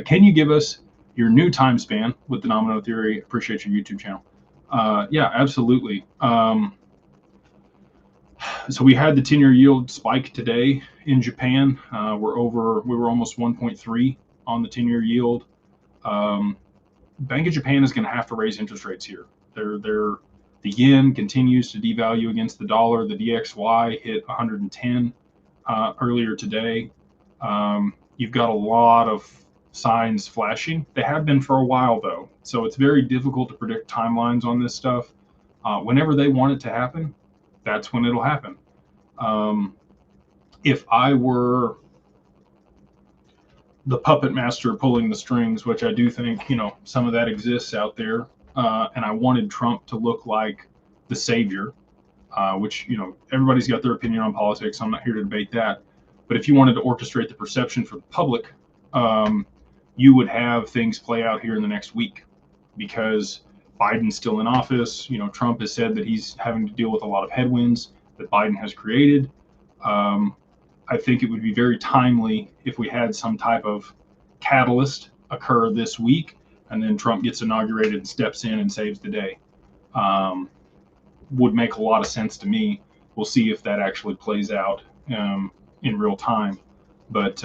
can you give us your new time span with the domino theory? Appreciate your YouTube channel. Yeah, absolutely. So we had the 10-year yield spike today in Japan. We were almost 1.3 on the 10-year yield. Bank of Japan is going to have to raise interest rates here. The yen continues to devalue against the dollar. The DXY hit 110 earlier today. You've got a lot of signs flashing. They have been for a while, though. So it's very difficult to predict timelines on this stuff. Whenever they want it to happen, that's when it'll happen. If I were the puppet master pulling the strings, which I do think, some of that exists out there, and I wanted Trump to look like the savior, which, everybody's got their opinion on politics. I'm not here to debate that. But if you wanted to orchestrate the perception for the public, you would have things play out here in the next week, because Biden's still in office. Trump has said that he's having to deal with a lot of headwinds that Biden has created. I think it would be very timely if we had some type of catalyst occur this week, and then Trump gets inaugurated and steps in and saves the day. Would make a lot of sense to me. We'll see if that actually plays out in real time. But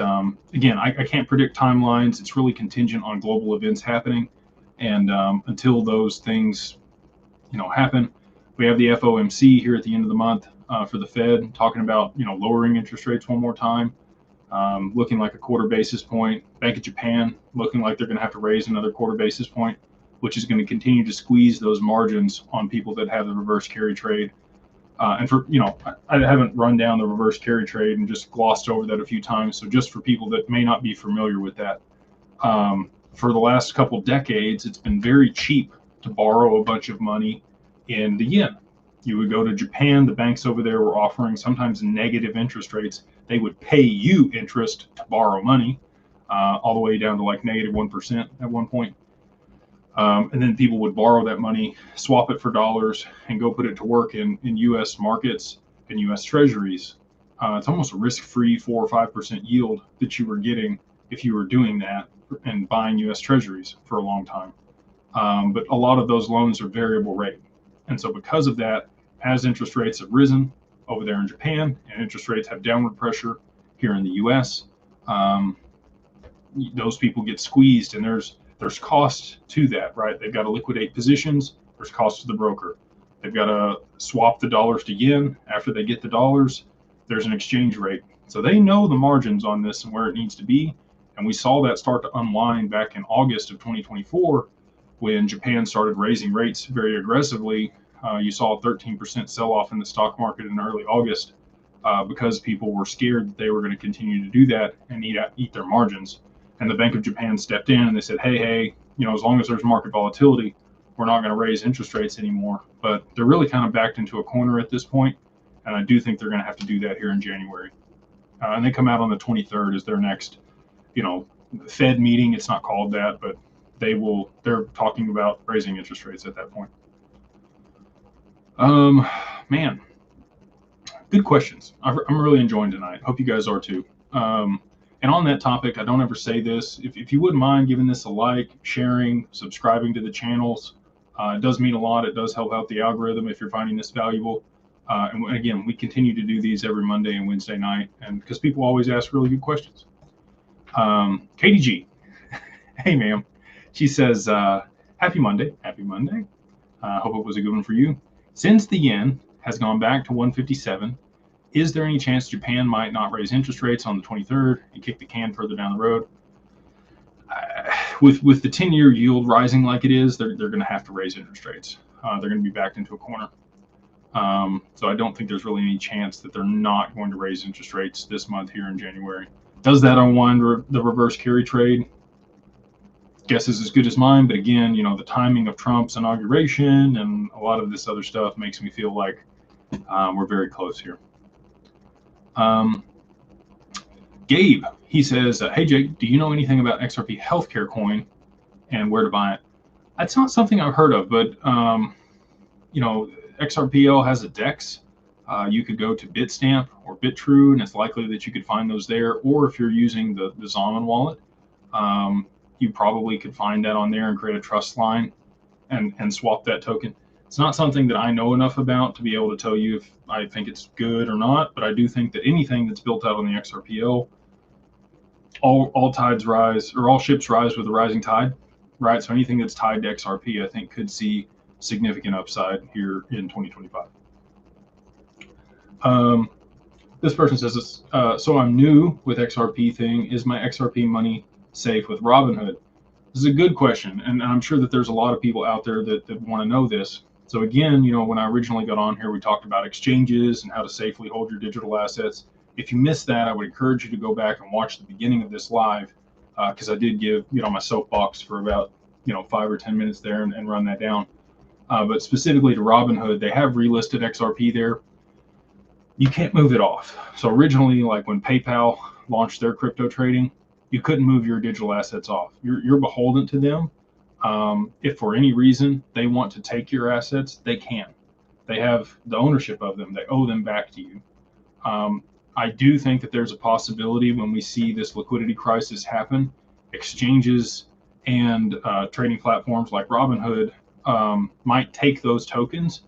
again, I can't predict timelines. It's really contingent on global events happening. And until those things, happen, we have the FOMC here at the end of the month for the Fed talking about, lowering interest rates one more time, looking like a quarter basis point. Bank of Japan looking like they're going to have to raise another quarter basis point, which is going to continue to squeeze those margins on people that have the reverse carry trade. And for, I haven't run down the reverse carry trade and just glossed over that a few times. So just for people that may not be familiar with that, for the last couple decades, it's been very cheap to borrow a bunch of money in the yen. You would go to Japan, the banks over there were offering sometimes negative interest rates. They would pay you interest to borrow money, all the way down to like negative 1% at one point. And then people would borrow that money, swap it for dollars, and go put it to work in U.S. markets and U.S. Treasuries. It's almost a risk-free 4 or 5% yield that you were getting if you were doing that and buying U.S. Treasuries for a long time. But a lot of those loans are variable rate. And so because of that, as interest rates have risen over there in Japan and interest rates have downward pressure here in the U.S., those people get squeezed, and there's cost to that, right? They've got to liquidate positions. There's cost to the broker. They've got to swap the dollars to yen. After they get the dollars, there's an exchange rate. So they know the margins on this and where it needs to be. And we saw that start to unwind back in August of 2024 when Japan started raising rates very aggressively. You saw a 13% sell-off in the stock market in early August because people were scared that they were going to continue to do that and eat their margins. And the Bank of Japan stepped in and they said, hey, as long as there's market volatility, we're not going to raise interest rates anymore. But they're really kind of backed into a corner at this point, and I do think they're going to have to do that here in January. And they come out on the 23rd as their next, Fed meeting. It's not called that, but they're talking about raising interest rates at that point. Man, good questions. I'm really enjoying tonight. Hope you guys are too. And on that topic, I don't ever say this. If you wouldn't mind giving this a like, sharing, subscribing to the channels, it does mean a lot. It does help out the algorithm if you're finding this valuable. And again, we continue to do these every Monday and Wednesday night, and because people always ask really good questions. Katie G, hey ma'am, she says, happy Monday. Happy Monday. Hope it was a good one for you. Since the yen has gone back to 157, is there any chance Japan might not raise interest rates on the 23rd and kick the can further down the road? With the 10-year yield rising like it is, they're going to have to raise interest rates. They're going to be backed into a corner. So I don't think there's really any chance that they're not going to raise interest rates this month here in January. Does that unwind the reverse carry trade? Guess is as good as mine. But again, the timing of Trump's inauguration and a lot of this other stuff makes me feel like we're very close here. Gabe, he says, hey Jake, do you know anything about XRP healthcare coin and where to buy it? That's not something I've heard of, but XRPL has a DEX. You could go to Bitstamp or BitTrue, and it's likely that you could find those there. Or if you're using the Zaman wallet, you probably could find that on there and create a trust line and swap that token. It's not something that I know enough about to be able to tell you if I think it's good or not, but I do think that anything that's built out on the XRPL, all tides rise, or all ships rise with a rising tide, right? So anything that's tied to XRP, I think could see significant upside here in 2025. This person says, so I'm new with XRP thing. Is my XRP money safe with Robinhood? This is a good question, and I'm sure that there's a lot of people out there that want to know this. So again, when I originally got on here, we talked about exchanges and how to safely hold your digital assets. If you missed that, I would encourage you to go back and watch the beginning of this live, because I did give my soapbox for about 5 or 10 minutes there and run that down. But specifically to Robinhood, they have relisted XRP there. You can't move it off. So originally, like when PayPal launched their crypto trading, you couldn't move your digital assets off. You're beholden to them. If for any reason they want to take your assets, they can. They have the ownership of them. They owe them back to you. I do think that there's a possibility when we see this liquidity crisis happen, exchanges and trading platforms like Robinhood might take those tokens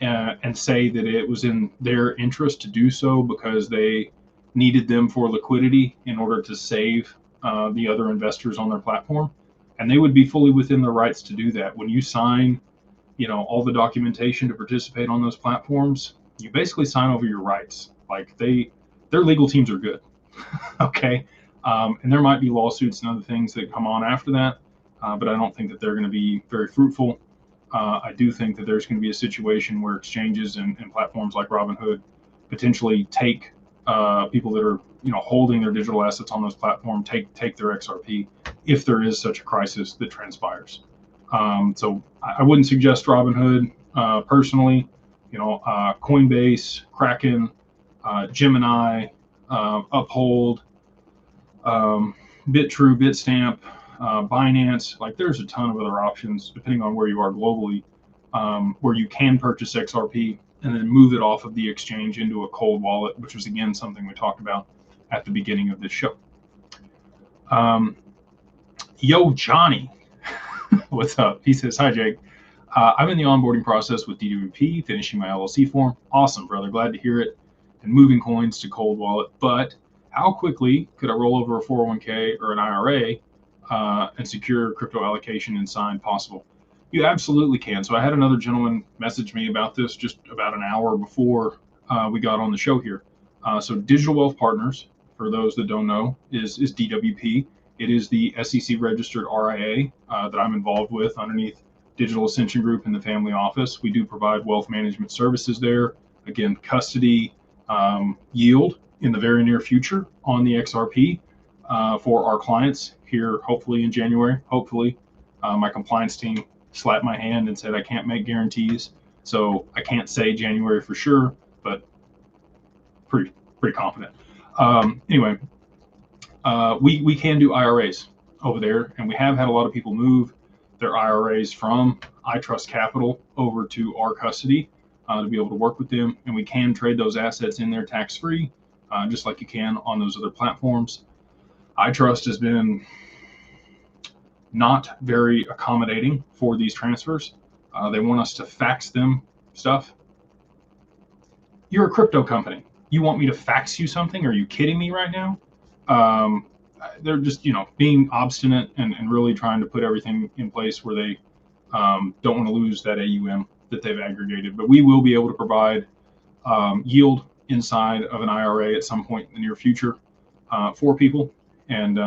and say that it was in their interest to do so because they needed them for liquidity in order to save the other investors on their platform. And they would be fully within their rights to do that. When you sign, all the documentation to participate on those platforms, you basically sign over your rights. Like their legal teams are good. Okay. And there might be lawsuits and other things that come on after that. But I don't think that they're going to be very fruitful. I do think that there's going to be a situation where exchanges and platforms like Robinhood potentially take people that are holding their digital assets on those platforms, take their XRP if there is such a crisis that transpires. So I wouldn't suggest Robinhood personally. Coinbase, Kraken, Gemini, Uphold, BitTrue, Bitstamp, Binance. Like there's a ton of other options depending on where you are globally, where you can purchase XRP. and then move it off of the exchange into a cold wallet, which was again something we talked about at the beginning of this show. Yo, Johnny, what's up? He says, hi, Jake. I'm in the onboarding process with DWP, finishing my LLC form. Awesome, brother. Glad to hear it. And moving coins to cold wallet. But how quickly could I roll over a 401k or an IRA and secure crypto allocation and sign possible? You absolutely can. So I had another gentleman message me about this just about an hour before we got on the show here. So Digital Wealth Partners, for those that don't know, is DWP. It is the SEC registered RIA that I'm involved with underneath Digital Ascension Group in the family office. We do provide wealth management services there. Again, custody, yield in the very near future on the XRP for our clients here, hopefully in January. Hopefully, my compliance team slapped my hand and said I can't make guarantees, so I can't say January for sure, but pretty confident. Anyway, we can do IRAs over there, and we have had a lot of people move their IRAs from iTrust Capital over to our custody to be able to work with them, and we can trade those assets in there tax-free, just like you can on those other platforms. iTrust has been not very accommodating for these transfers. They want us to fax them stuff. You're a crypto company. You want me to fax you something? Are you kidding me right now? They're just, being obstinate and really trying to put everything in place where they don't want to lose that AUM that they've aggregated. But we will be able to provide yield inside of an IRA at some point in the near future for people. And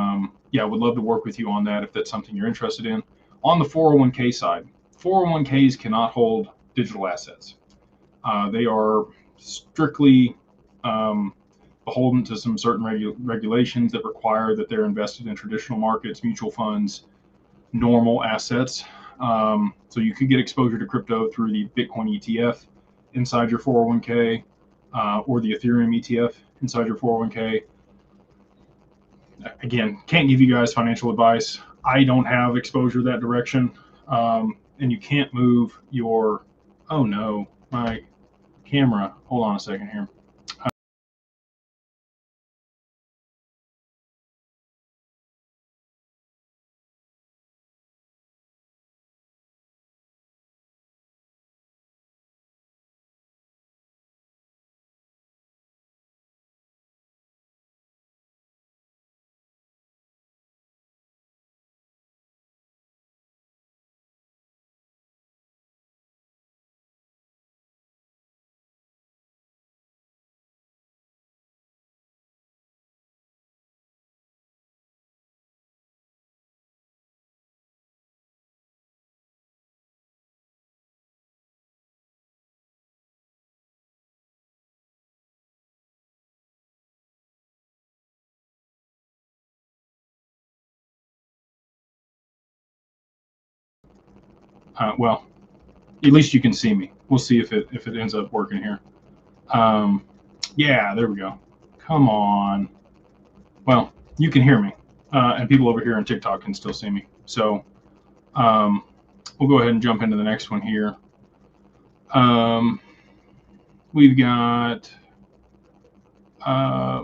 yeah, would love to work with you on that if that's something you're interested in. On the 401k side, 401ks cannot hold digital assets. They are strictly beholden to some certain regulations that require that they're invested in traditional markets, mutual funds, normal assets. So you could get exposure to crypto through the Bitcoin ETF inside your 401k or the Ethereum ETF inside your 401k. Again, can't give you guys financial advice. I don't have exposure that direction. And you can't move your, oh no, my camera. Hold on a second here. Well, at least you can see me. We'll see if it ends up working here. Yeah, there we go. Come on. Well, you can hear me, and people over here on TikTok can still see me. So we'll go ahead and jump into the next one here. We've got,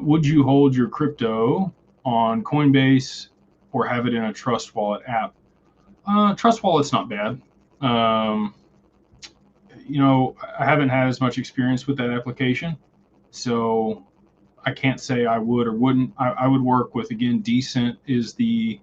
would you hold your crypto on Coinbase or have it in a Trust Wallet app? Trust Wallet's not bad. I haven't had as much experience with that application, so I can't say I would or wouldn't. I would work with, again, Decent is the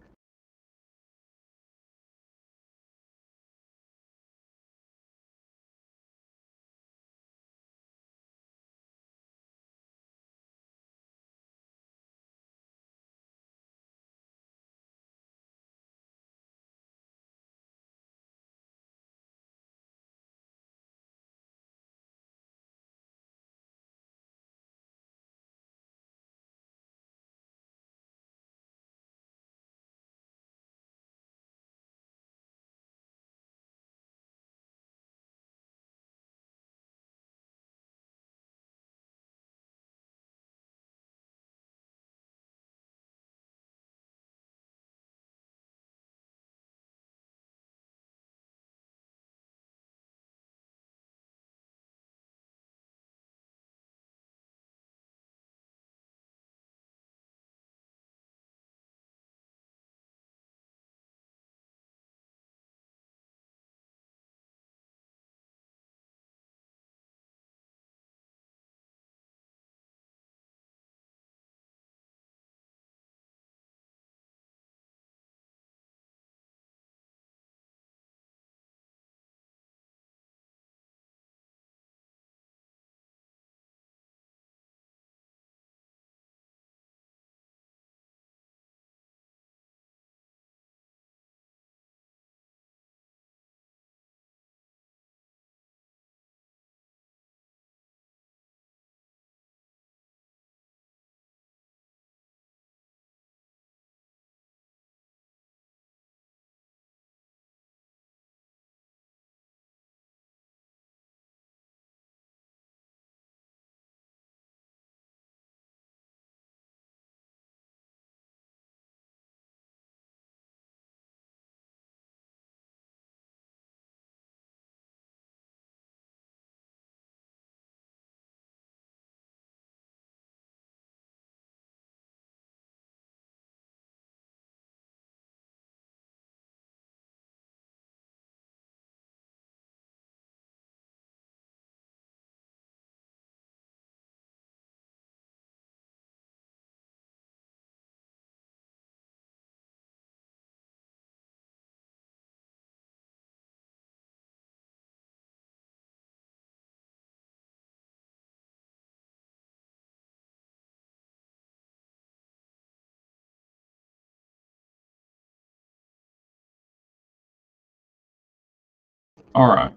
All right,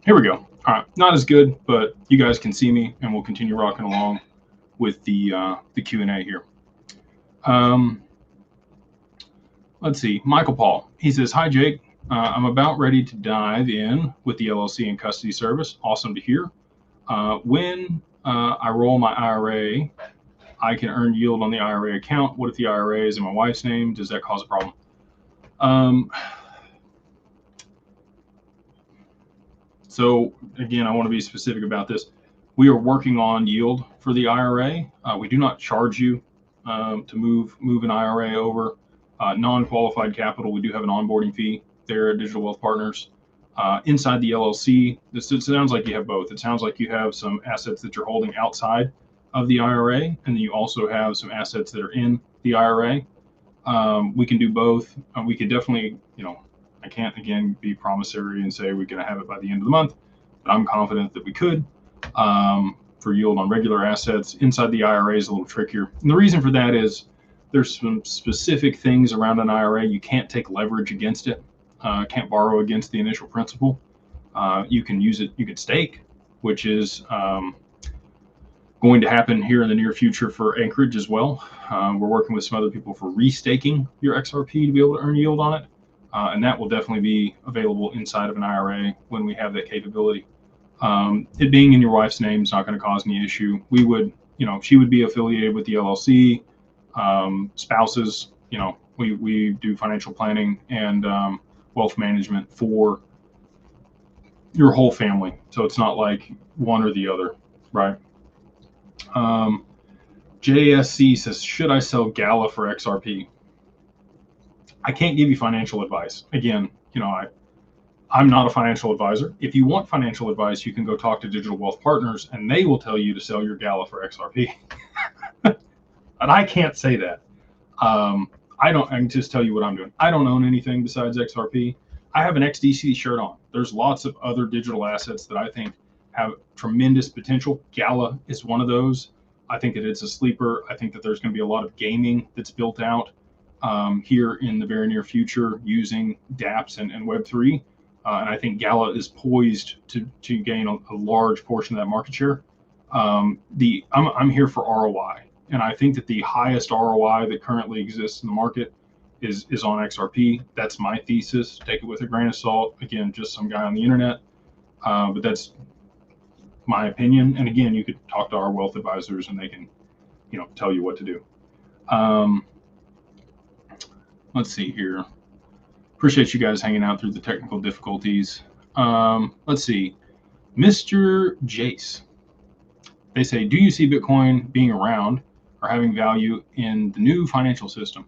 here we go. All right, not as good, but you guys can see me, and we'll continue rocking along with the Q&A here. Let's see, Michael Paul. He says, "Hi Jake, I'm about ready to dive in with the LLC and custody service. Awesome to hear. When I roll my IRA, I can earn yield on the IRA account. What if the IRA is in my wife's name? Does that cause a problem?" So again, I want to be specific about this. We are working on yield for the IRA. We do not charge you to move an IRA over. Non-qualified capital, we do have an onboarding fee there at Digital Wealth Partners. Inside the LLC, it sounds like you have both. It sounds like you have some assets that you're holding outside of the IRA, and then you also have some assets that are in the IRA. We can do both. We could definitely, I can't again be promissory and say we're going to have it by the end of the month, but I'm confident that we could. For yield on regular assets inside the IRA is a little trickier, and the reason for that is there's some specific things around an IRA. You can't take leverage against it. Can't borrow against the initial principal. You can use it. You could stake, which is going to happen here in the near future for Anchorage as well. We're working with some other people for restaking your XRP to be able to earn yield on it. And that will definitely be available inside of an IRA when we have that capability. It being in your wife's name is not going to cause any issue. We would, she would be affiliated with the LLC. Spouses, we do financial planning and wealth management for your whole family. So it's not like one or the other, right? JSC says, "Should I sell Gala for XRP?" I can't give you financial advice. Again, I'm not a financial advisor. If you want financial advice, you can go talk to Digital Wealth Partners, and they will tell you to sell your Gala for XRP. And I can't say that. I can just tell you what I'm doing. I don't own anything besides XRP. I have an XDC shirt on. There's lots of other digital assets that I think have tremendous potential. Gala is one of those. I think that it's a sleeper. I think that there's going to be a lot of gaming that's built out here in the very near future using dApps and Web3. And I think Gala is poised to gain a large portion of that market share. I'm here for ROI. And I think that the highest ROI that currently exists in the market is on XRP. That's my thesis. Take it with a grain of salt. Again, just some guy on the internet. But that's my opinion. And again, you could talk to our wealth advisors and they can, tell you what to do. Let's see here. Appreciate you guys hanging out through the technical difficulties. Let's see. Mr. Jace. They say, "Do you see Bitcoin being around or having value in the new financial system?"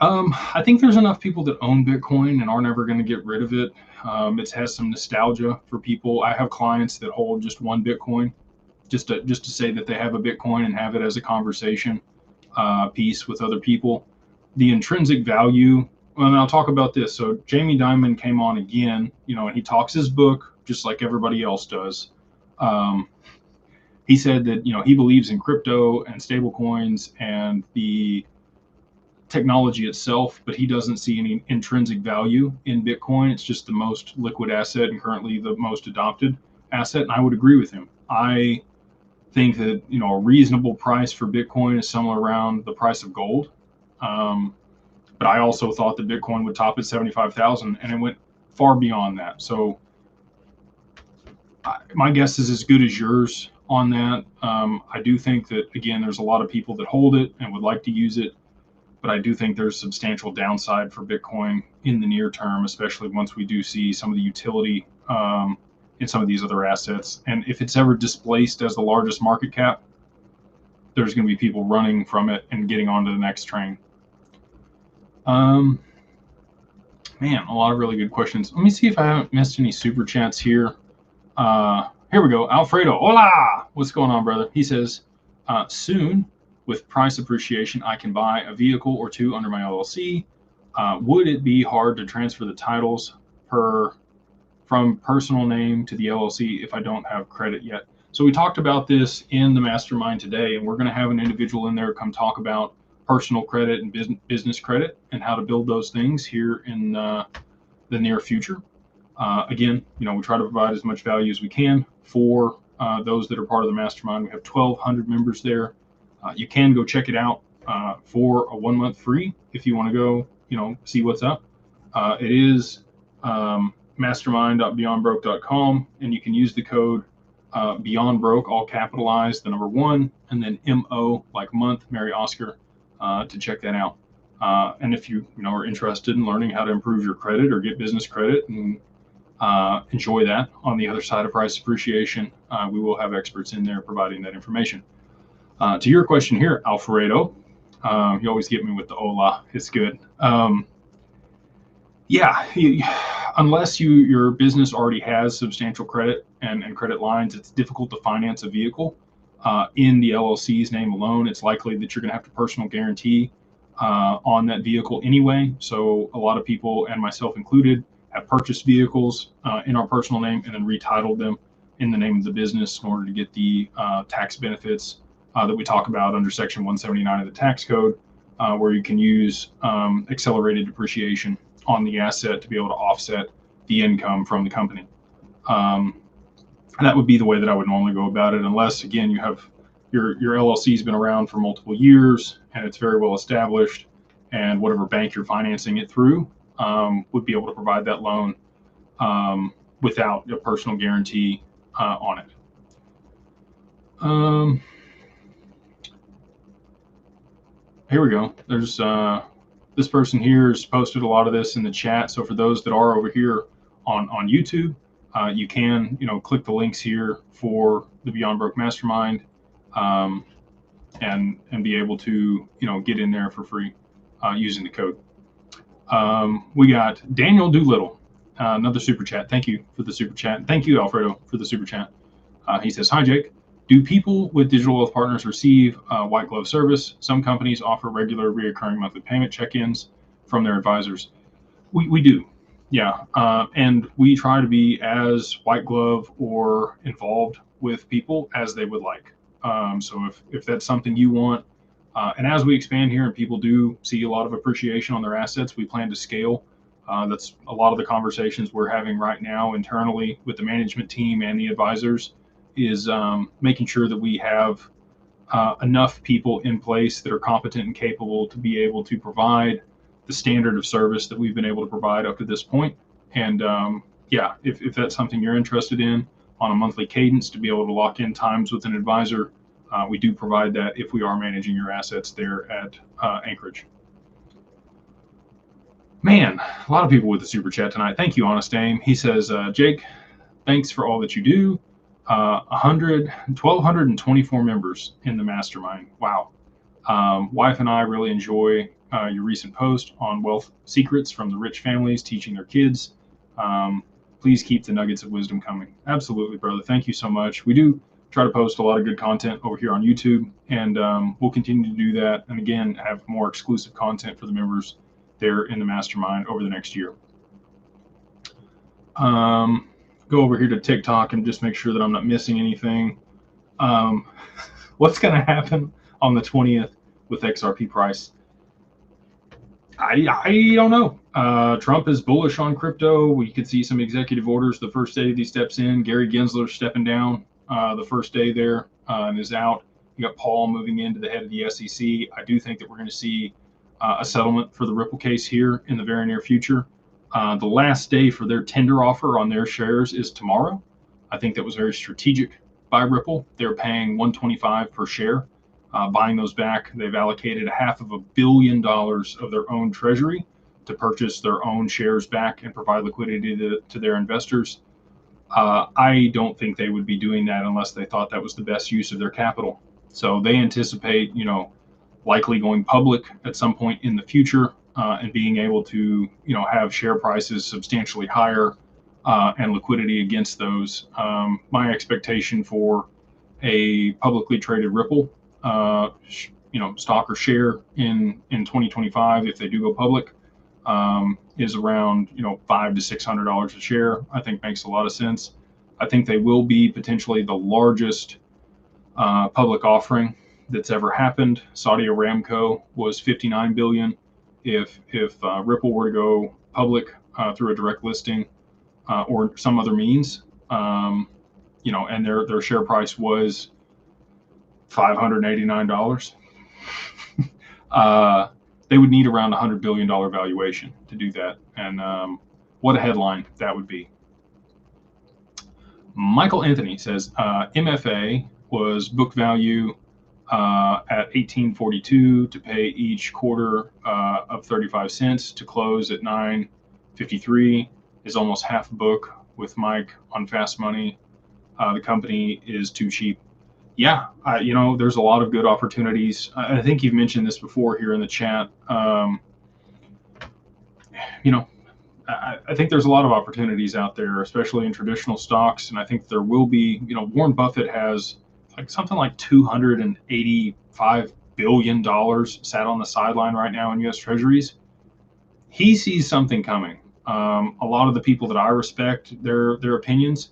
I think there's enough people that own Bitcoin and are never going to get rid of it. It has some nostalgia for people. I have clients that hold just one Bitcoin, just to say that they have a Bitcoin and have it as a conversation piece with other people. The intrinsic value, and I'll talk about this. So Jamie Dimon came on again, and he talks his book just like everybody else does. He said that, he believes in crypto and stable coins and the technology itself, but he doesn't see any intrinsic value in Bitcoin. It's just the most liquid asset and currently the most adopted asset. And I would agree with him. I think that, a reasonable price for Bitcoin is somewhere around the price of gold. But I also thought that Bitcoin would top at 75,000 and it went far beyond that. So my guess is as good as yours on that. I do think that, again, there's a lot of people that hold it and would like to use it, but I do think there's substantial downside for Bitcoin in the near term, especially once we do see some of the utility in some of these other assets. And if it's ever displaced as the largest market cap, there's going to be people running from it and getting onto the next train. Man, a lot of really good questions. Let me see if I haven't missed any super chats here. Here we go. Alfredo, hola! What's going on, brother? He says, soon, with price appreciation, I can buy a vehicle or two under my LLC. Would it be hard to transfer the titles from personal name to the LLC if I don't have credit yet? So we talked about this in the Mastermind today, and we're going to have an individual in there come talk about personal credit and business credit and how to build those things here in the near future. Again, we try to provide as much value as we can for those that are part of the mastermind. We have 1,200 members there. You can go check it out for a 1 month free if you want to go, see what's up. It is mastermind.beyondbroke.com, and you can use the code BeyondBroke, all capitalized, the number 1, and then MO, like month, Mary Oscar, to check that out. And if you are interested in learning how to improve your credit or get business credit and enjoy that on the other side of price appreciation, we will have experts in there providing that information. To your question here, Alfredo, you always get me with the hola. It's good. Unless your business already has substantial credit and credit lines, it's difficult to finance a vehicle in the LLC's name alone. It's likely that you're going to have to personal guarantee on that vehicle anyway. So a lot of people, and myself included, have purchased vehicles in our personal name and then retitled them in the name of the business in order to get the tax benefits that we talk about under Section 179 of the tax code, where you can use accelerated depreciation on the asset to be able to offset the income from the company. And that would be the way that I would normally go about it, unless, again, you have your LLC's been around for multiple years and it's very well established, and whatever bank you're financing it through would be able to provide that loan without a personal guarantee on it. Here we go. There's this person here has posted a lot of this in the chat. So for those that are over here on YouTube, you can click the links here for the Beyond Broke Mastermind, and be able to get in there for free using the code. We got Daniel Doolittle, another super chat. Thank you for the super chat. Thank you, Alfredo, for the super chat. He says, "Hi, Jake. Do people with digital wealth partners receive white glove service? Some companies offer regular reoccurring monthly payment check-ins from their advisors." We do, yeah. And we try to be as white glove or involved with people as they would like. So if that's something you want, and as we expand here and people do see a lot of appreciation on their assets, we plan to scale. That's a lot of the conversations we're having right now internally with the management team and the advisors, is making sure that we have enough people in place that are competent and capable to be able to provide the standard of service that we've been able to provide up to this point. And if that's something you're interested in on a monthly cadence to be able to lock in times with an advisor, we do provide that if we are managing your assets there at Anchorage. Man, a lot of people with the super chat tonight. Thank you, Honest Aim. He says, "Jake, thanks for all that you do. 1,224 members in the mastermind. Wow. Wife and I really enjoy your recent post on wealth secrets from the rich families teaching their kids. Please keep the nuggets of wisdom coming." Absolutely, brother. Thank you so much. We do try to post a lot of good content over here on YouTube, and we'll continue to do that. And again, have more exclusive content for the members there in the mastermind over the next year. Go over here to TikTok and just make sure that I'm not missing anything. What's going to happen on the 20th with XRP price? I don't know. Trump is bullish on crypto. We could see some executive orders the first day that he steps in. Gary Gensler stepping down the first day there and is out. You got Paul moving into the head of the SEC. I do think that we're going to see a settlement for the Ripple case here in the very near future. The last day for their tender offer on their shares is tomorrow. I think that was very strategic by Ripple. They're paying $125 per share, buying those back. They've allocated $500 million of their own treasury to purchase their own shares back and provide liquidity to their investors. I don't think they would be doing that unless they thought that was the best use of their capital. So they anticipate, likely going public at some point in the future. And being able to, have share prices substantially higher and liquidity against those. My expectation for a publicly traded Ripple, stock or share in 2025, if they do go public, is around $500 to $600 a share. I think makes a lot of sense. I think they will be potentially the largest public offering that's ever happened. Saudi Aramco was $59 billion. If Ripple were to go public through a direct listing, or some other means, you know, and their share price was $589, they would need around $100 billion valuation to do that. And what a headline that would be. Michael Anthony says MFA was book value at $18.42 to pay each quarter of 35 cents to close at $9.53 is almost half book with Mike on fast money. The company is too cheap. Yeah, you know, there's a lot of good opportunities. I think you've mentioned this before here in the chat. You know, I think there's a lot of opportunities out there, especially in traditional stocks. And I think there will be, you know, Warren Buffett has like something like $285 billion sat on the sideline right now in U.S. Treasuries. He sees something coming. A lot of the people that I respect their opinions,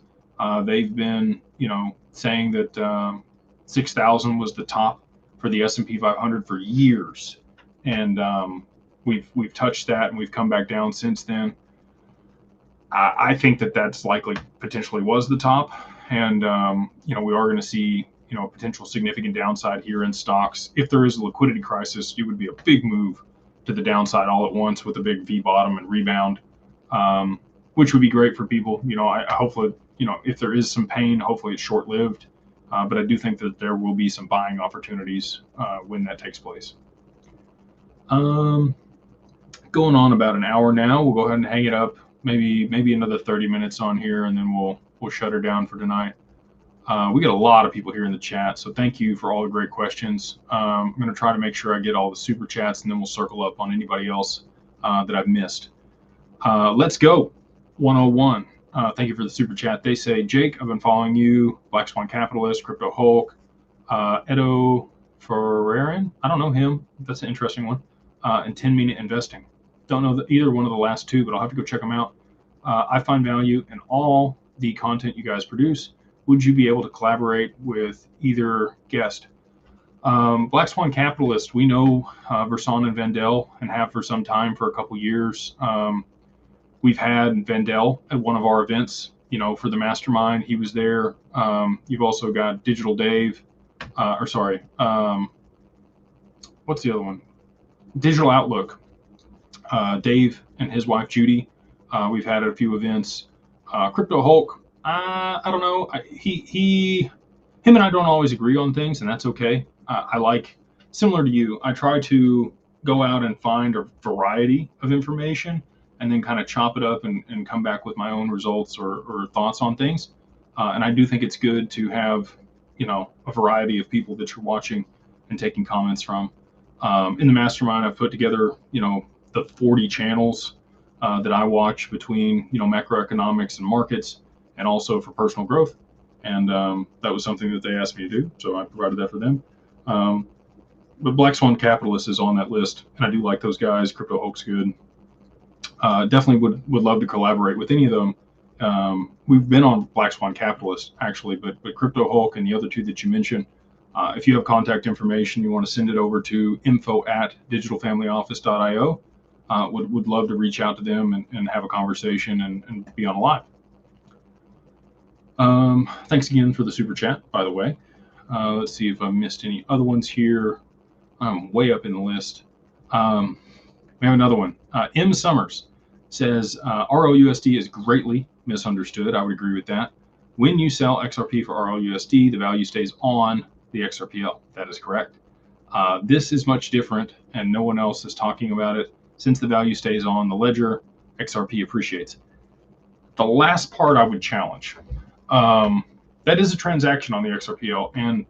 they've been, you know, saying that 6,000 was the top for the S&P 500 for years, and we've touched that and we've come back down since then. I think that that's likely potentially was the top, and you know, we are going to see, you know, potential significant downside here in stocks. If there is a liquidity crisis, it would be a big move to the downside all at once with a big V bottom and rebound, which would be great for people. You know, I hopefully, you know, if there is some pain, hopefully it's short-lived. But I do think that there will be some buying opportunities when that takes place. Going on about an hour now. We'll go ahead and hang it up. Maybe another 30 minutes on here, and then we'll shut her down for tonight. We get a lot of people here in the chat, so thank you for all the great questions. I'm going to try to make sure I get all the super chats, and then we'll circle up on anybody else that I've missed. Let's go. 101. Thank you for the super chat. They say, Jake, I've been following you, Black Swan Capitalist, Crypto Hulk, Edo Ferrerin. I don't know him. That's an interesting one. And 10-minute investing. Don't know either one of the last two, but I'll have to go check them out. I find value in all the content you guys produce. Would you be able to collaborate with either guest? Black Swan Capitalist, we know Verson and Vendel and have for some time, for a couple years. We've had Vendel at one of our events, you know, for the Mastermind. He was there. You've also got Digital Dave, what's the other one? Digital Outlook. Dave and his wife Judy. We've had at a few events. Crypto Hulk. I don't know. Him and I don't always agree on things, and that's okay. I like, similar to you, I try to go out and find a variety of information and then kind of chop it up and come back with my own results or thoughts on things. And I do think it's good to have, you know, a variety of people that you're watching and taking comments from. In the Mastermind, I've put together, you know, the 40 channels that I watch between, you know, macroeconomics and markets, and also for personal growth. And that was something that they asked me to do, so I provided that for them. But Black Swan Capitalist is on that list, and I do like those guys. Crypto Hulk's good. Definitely would love to collaborate with any of them. We've been on Black Swan Capitalist, actually, but Crypto Hulk and the other two that you mentioned, if you have contact information, you want to send it over to info@digitalfamilyoffice.io. Would love to reach out to them and have a conversation and be on a live. Thanks again for the super chat, by the way. Let's see if I missed any other ones here. I'm way up in the list. We have another one. M. Summers says, RLUSD is greatly misunderstood. I would agree with that. When you sell XRP for RLUSD, the value stays on the XRPL. That is correct. This is much different, and no one else is talking about it. Since the value stays on the ledger, XRP appreciates. The last part I would challenge. That is a transaction on the XRPL, and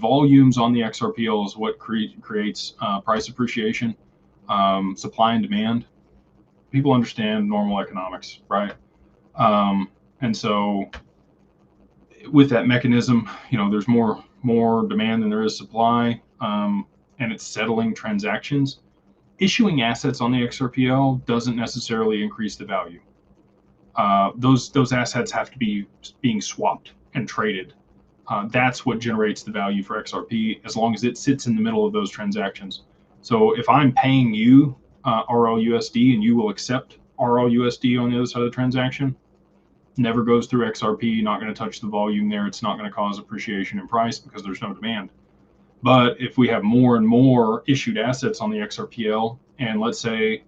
volumes on the XRPL is what creates price appreciation, supply and demand. People understand normal economics, right? And so with that mechanism, you know, there's more demand than there is supply, and it's settling transactions. Issuing assets on the XRPL doesn't necessarily increase the value. Those assets have to be being swapped and traded. That's what generates the value for XRP, as long as it sits in the middle of those transactions. So if I'm paying you RLUSD and you will accept RLUSD on the other side of the transaction, never goes through XRP, not going to touch the volume there. It's not going to cause appreciation in price because there's no demand. But if we have more and more issued assets on the XRPL, and let's say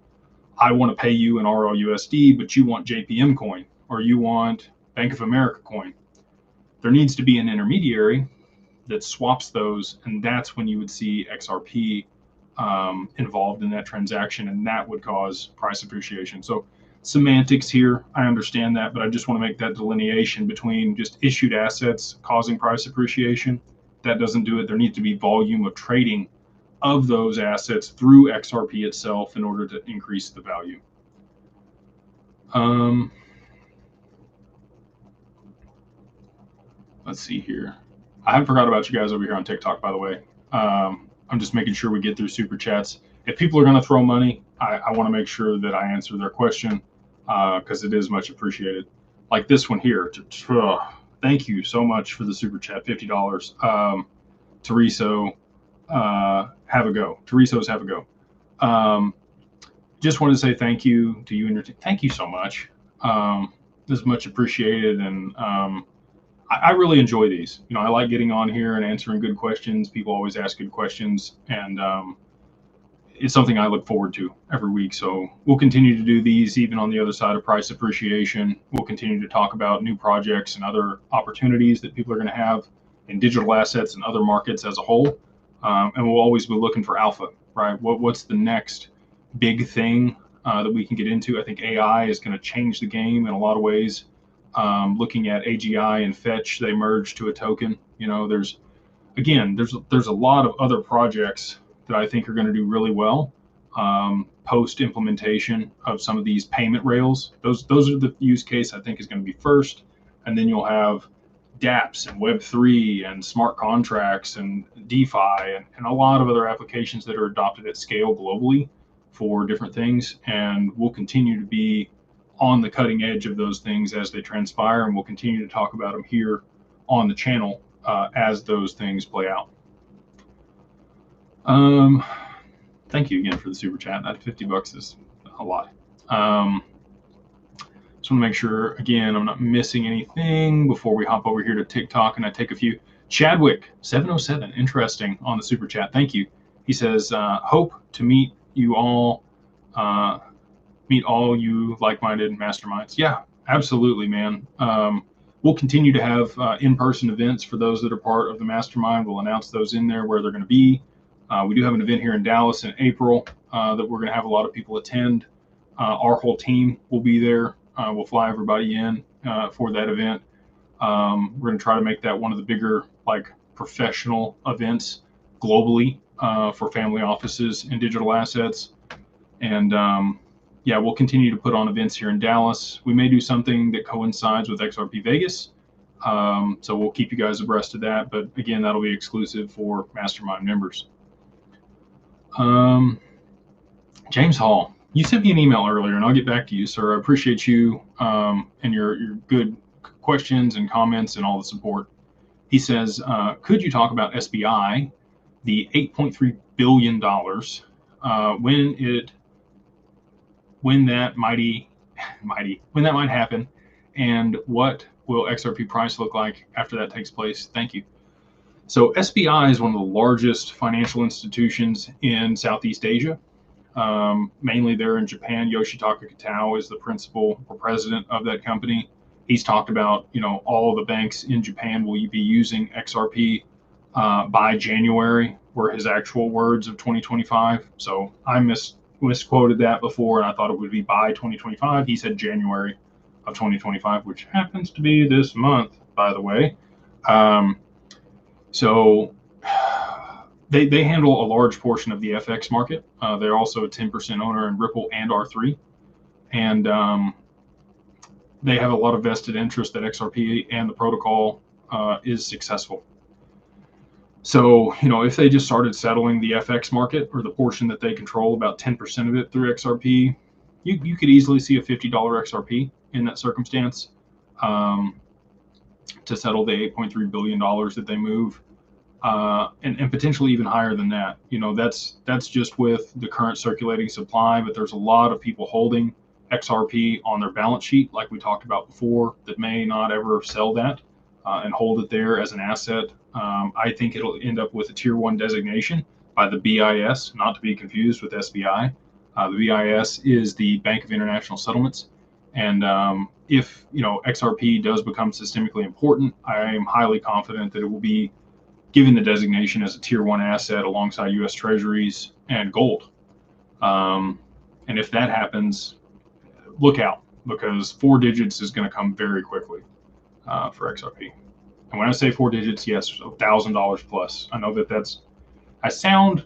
I want to pay you in RUSD, but you want JPM coin or you want Bank of America coin, there needs to be an intermediary that swaps those, and that's when you would see XRP involved in that transaction, and that would cause price appreciation. So semantics here, I understand that, but I just want to make that delineation between just issued assets causing price appreciation. That doesn't do it. There needs to be volume of trading of those assets through XRP itself in order to increase the value. Let's see here. I haven't forgot about you guys over here on TikTok, by the way. I'm just making sure we get through super chats. If people are going to throw money, I want to make sure that I answer their question because it is much appreciated. Like this one here. Thank you so much for the super chat, $50. Tereso, have a go. Tereso's have a go. Just wanted to say thank you to you and your team. Thank you so much. This is much appreciated, and I really enjoy these. You know, I like getting on here and answering good questions. People always ask good questions, and it's something I look forward to every week. So we'll continue to do these even on the other side of price appreciation. We'll continue to talk about new projects and other opportunities that people are going to have in digital assets and other markets as a whole. And we'll always be looking for alpha, right? What's the next big thing that we can get into? I think AI is going to change the game in a lot of ways. Looking at AGI and Fetch, they merge to a token. You know, there's a lot of other projects that I think are going to do really well post implementation of some of these payment rails. Those are the use case I think is going to be first, and then you'll have dApps and Web3 and smart contracts and DeFi and a lot of other applications that are adopted at scale globally for different things, and we'll continue to be on the cutting edge of those things as they transpire, and we'll continue to talk about them here on the channel as those things play out. Thank you again for the super chat. That $50 is a lot. Just want to make sure, again, I'm not missing anything before we hop over here to TikTok and I take a few. Chadwick 707, interesting on the super chat. Thank you. He says, hope to meet you all. Meet all you like-minded masterminds. Yeah, absolutely, man. We'll continue to have in-person events for those that are part of the mastermind. We'll announce those in there where they're going to be. We do have an event here in Dallas in April that we're going to have a lot of people attend. Our whole team will be there. We'll fly everybody in for that event. We're going to try to make that one of the bigger, like, professional events globally for family offices and digital assets. And yeah, we'll continue to put on events here in Dallas. We may do something that coincides with XRP Vegas. So we'll keep you guys abreast of that. But again, that'll be exclusive for Mastermind members. James Hall, you sent me an email earlier, and I'll get back to you, sir. I appreciate you and your good questions and comments and all the support. He says, could you talk about SBI, the $8.3 billion, when that might happen, and what will XRP price look like after that takes place? Thank you. So SBI is one of the largest financial institutions in Southeast Asia. Mainly there in Japan. Yoshitaka Kitao is the principal or president of that company. He's talked about, you know, all of the banks in Japan will be using XRP by January, were his actual words of 2025. So I misquoted that before, and I thought it would be by 2025. He said January of 2025, which happens to be this month, by the way. So they handle a large portion of the FX market. They're also a 10% owner in Ripple and R3. And they have a lot of vested interest that XRP and the protocol is successful. So, you know, if they just started settling the FX market, or the portion that they control, about 10% of it through XRP, you could easily see a $50 XRP in that circumstance to settle the $8.3 billion that they move. And potentially even higher than that. You know, that's just with the current circulating supply, but there's a lot of people holding XRP on their balance sheet, like we talked about before, that may not ever sell that and hold it there as an asset. I think it'll end up with a tier 1 designation by the BIS, not to be confused with SBI. The BIS is the Bank of International Settlements. And if XRP does become systemically important, I am highly confident that it will be given the designation as a tier 1 asset alongside U.S. Treasuries and gold. And if that happens, look out, because 4 digits is going to come very quickly for XRP. And when I say 4 digits, yes, $1,000 plus. I know I sound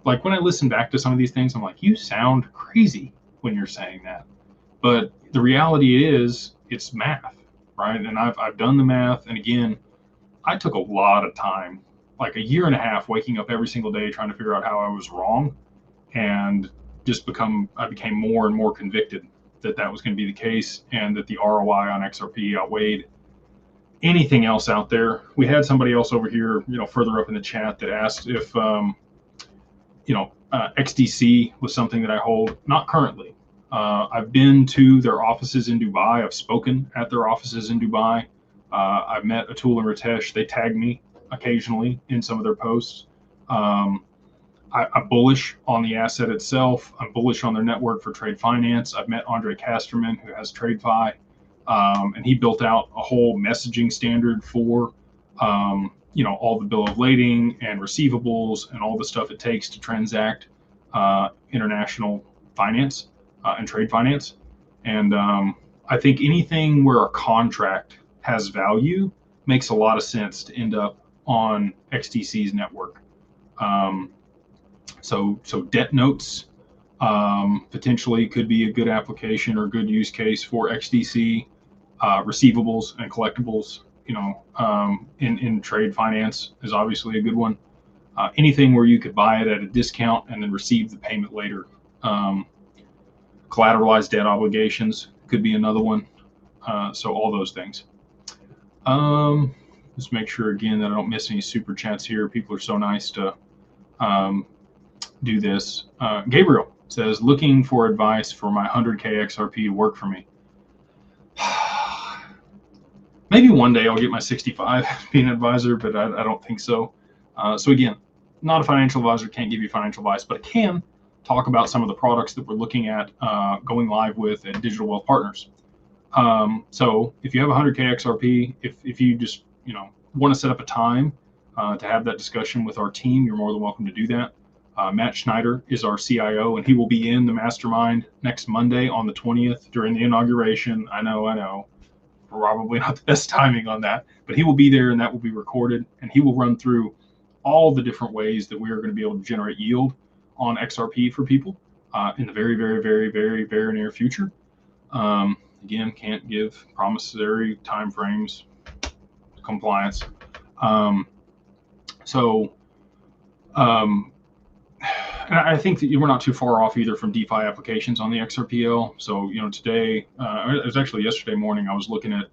like, when I listen back to some of these things, I'm like, you sound crazy when you're saying that. But the reality is, it's math, right? And I've done the math. And again, I took a lot of time, like a year and a half, waking up every single day trying to figure out how I was wrong, and I became more and more convicted that that was going to be the case, and that the ROI on XRP outweighed anything else out there. We had somebody else over here, further up in the chat, that asked if, XDC was something that I hold. Not currently. I've been to their offices in Dubai. I've spoken at their offices in Dubai. I've met Atul and Ritesh. They tag me occasionally in some of their posts. I'm bullish on the asset itself. I'm bullish on their network for trade finance. I've met Andre Casterman, who has TradeFi, and he built out a whole messaging standard for, all the bill of lading and receivables and all the stuff it takes to transact international finance and trade finance. And I think anything where a contract has value makes a lot of sense to end up on XDC's network. So debt notes potentially could be a good application or good use case for XDC. Receivables and collectibles, in trade finance is obviously a good one. Anything where you could buy it at a discount and then receive the payment later. Collateralized debt obligations could be another one. So all those things. Just make sure again that I don't miss any super chats here. People are so nice to do this. Gabriel says, looking for advice for my 100K XRP to work for me. Maybe one day I'll get my 65 being an advisor, but I don't think so. So again, not a financial advisor, can't give you financial advice, but I can talk about some of the products that we're looking at going live with at Digital Wealth Partners. So if you have 100K XRP, if you just want to set up a time to have that discussion with our team, you're more than welcome to do that. Matt Schneider is our CIO, and he will be in the Mastermind next Monday on the 20th during the inauguration. I know. Probably not the best timing on that, but he will be there, and that will be recorded, and he will run through all the different ways that we are going to be able to generate yield on XRP for people in the very, very, very, very, very near future. Again, can't give promissory timeframes, compliance. And I think that we're not too far off either from DeFi applications on the XRPL. So, today, it was actually yesterday morning, I was looking at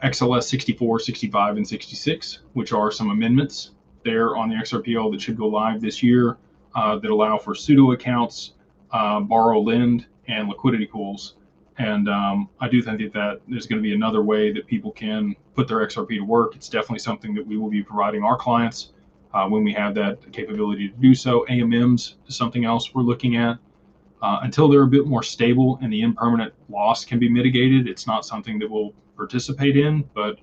XLS 64, 65, and 66, which are some amendments there on the XRPL that should go live this year that allow for pseudo accounts, borrow, lend, and liquidity pools. And I do think that there's going to be another way that people can put their XRP to work. It's definitely something that we will be providing our clients when we have that capability to do so. AMMs is something else we're looking at. Until they're a bit more stable and the impermanent loss can be mitigated, it's not something that we'll participate in, but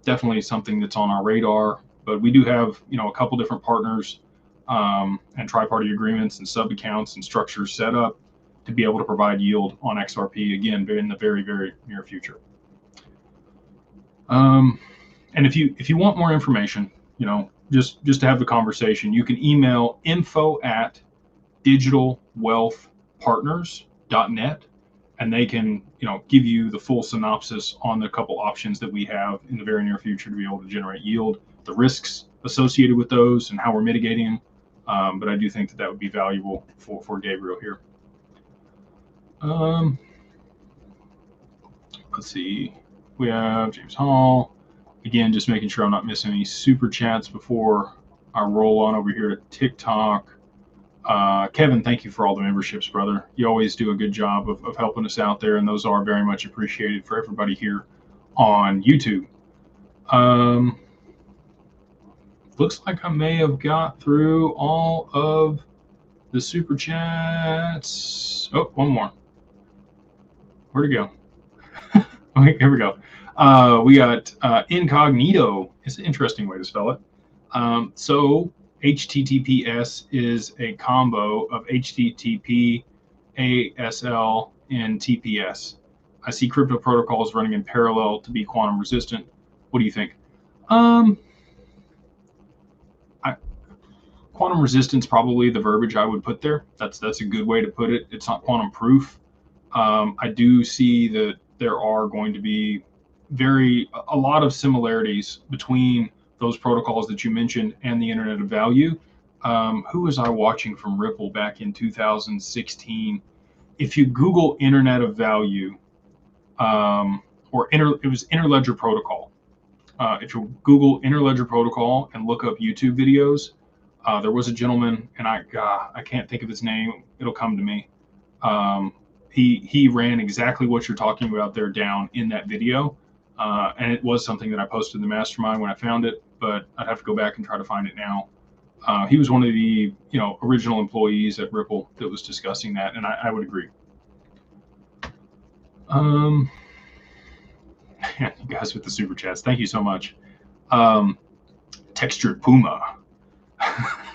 definitely something that's on our radar. But we do have, a couple different partners and tri-party agreements and sub-accounts and structures set up to be able to provide yield on XRP, again, in the very, very near future. And if you want more information, just to have the conversation, you can email info@digitalwealthpartners.net, and they can, give you the full synopsis on the couple options that we have in the very near future to be able to generate yield, the risks associated with those, and how we're mitigating them. But I do think that would be valuable for Gabriel here. Let's see. We have James Hall. Again, just making sure I'm not missing any super chats before I roll on over here to TikTok. Kevin, thank you for all the memberships, brother. You always do a good job of helping us out there, and those are very much appreciated for everybody here on YouTube. Looks like I may have got through all of the super chats. Oh, one more. Where'd it go? Okay, here we go. We got incognito. It's an interesting way to spell it. So HTTPS is a combo of HTTP, ASL, and TPS. I see crypto protocols running in parallel to be quantum resistant. What do you think? Quantum resistance, probably the verbiage I would put there. That's a good way to put it. It's not quantum proof. I do see that there are going to be a lot of similarities between those protocols that you mentioned and the Internet of Value. Who was I watching from Ripple back in 2016? If you Google Internet of Value, it was Interledger Protocol. If you Google Interledger Protocol and look up YouTube videos, there was a gentleman, and I can't think of his name. It'll come to me. He ran exactly what you're talking about there down in that video, and it was something that I posted in the Mastermind when I found it, but I'd have to go back and try to find it now. He was one of the original employees at Ripple that was discussing that, and I would agree. You guys with the super chats, thank you so much. Textured Puma.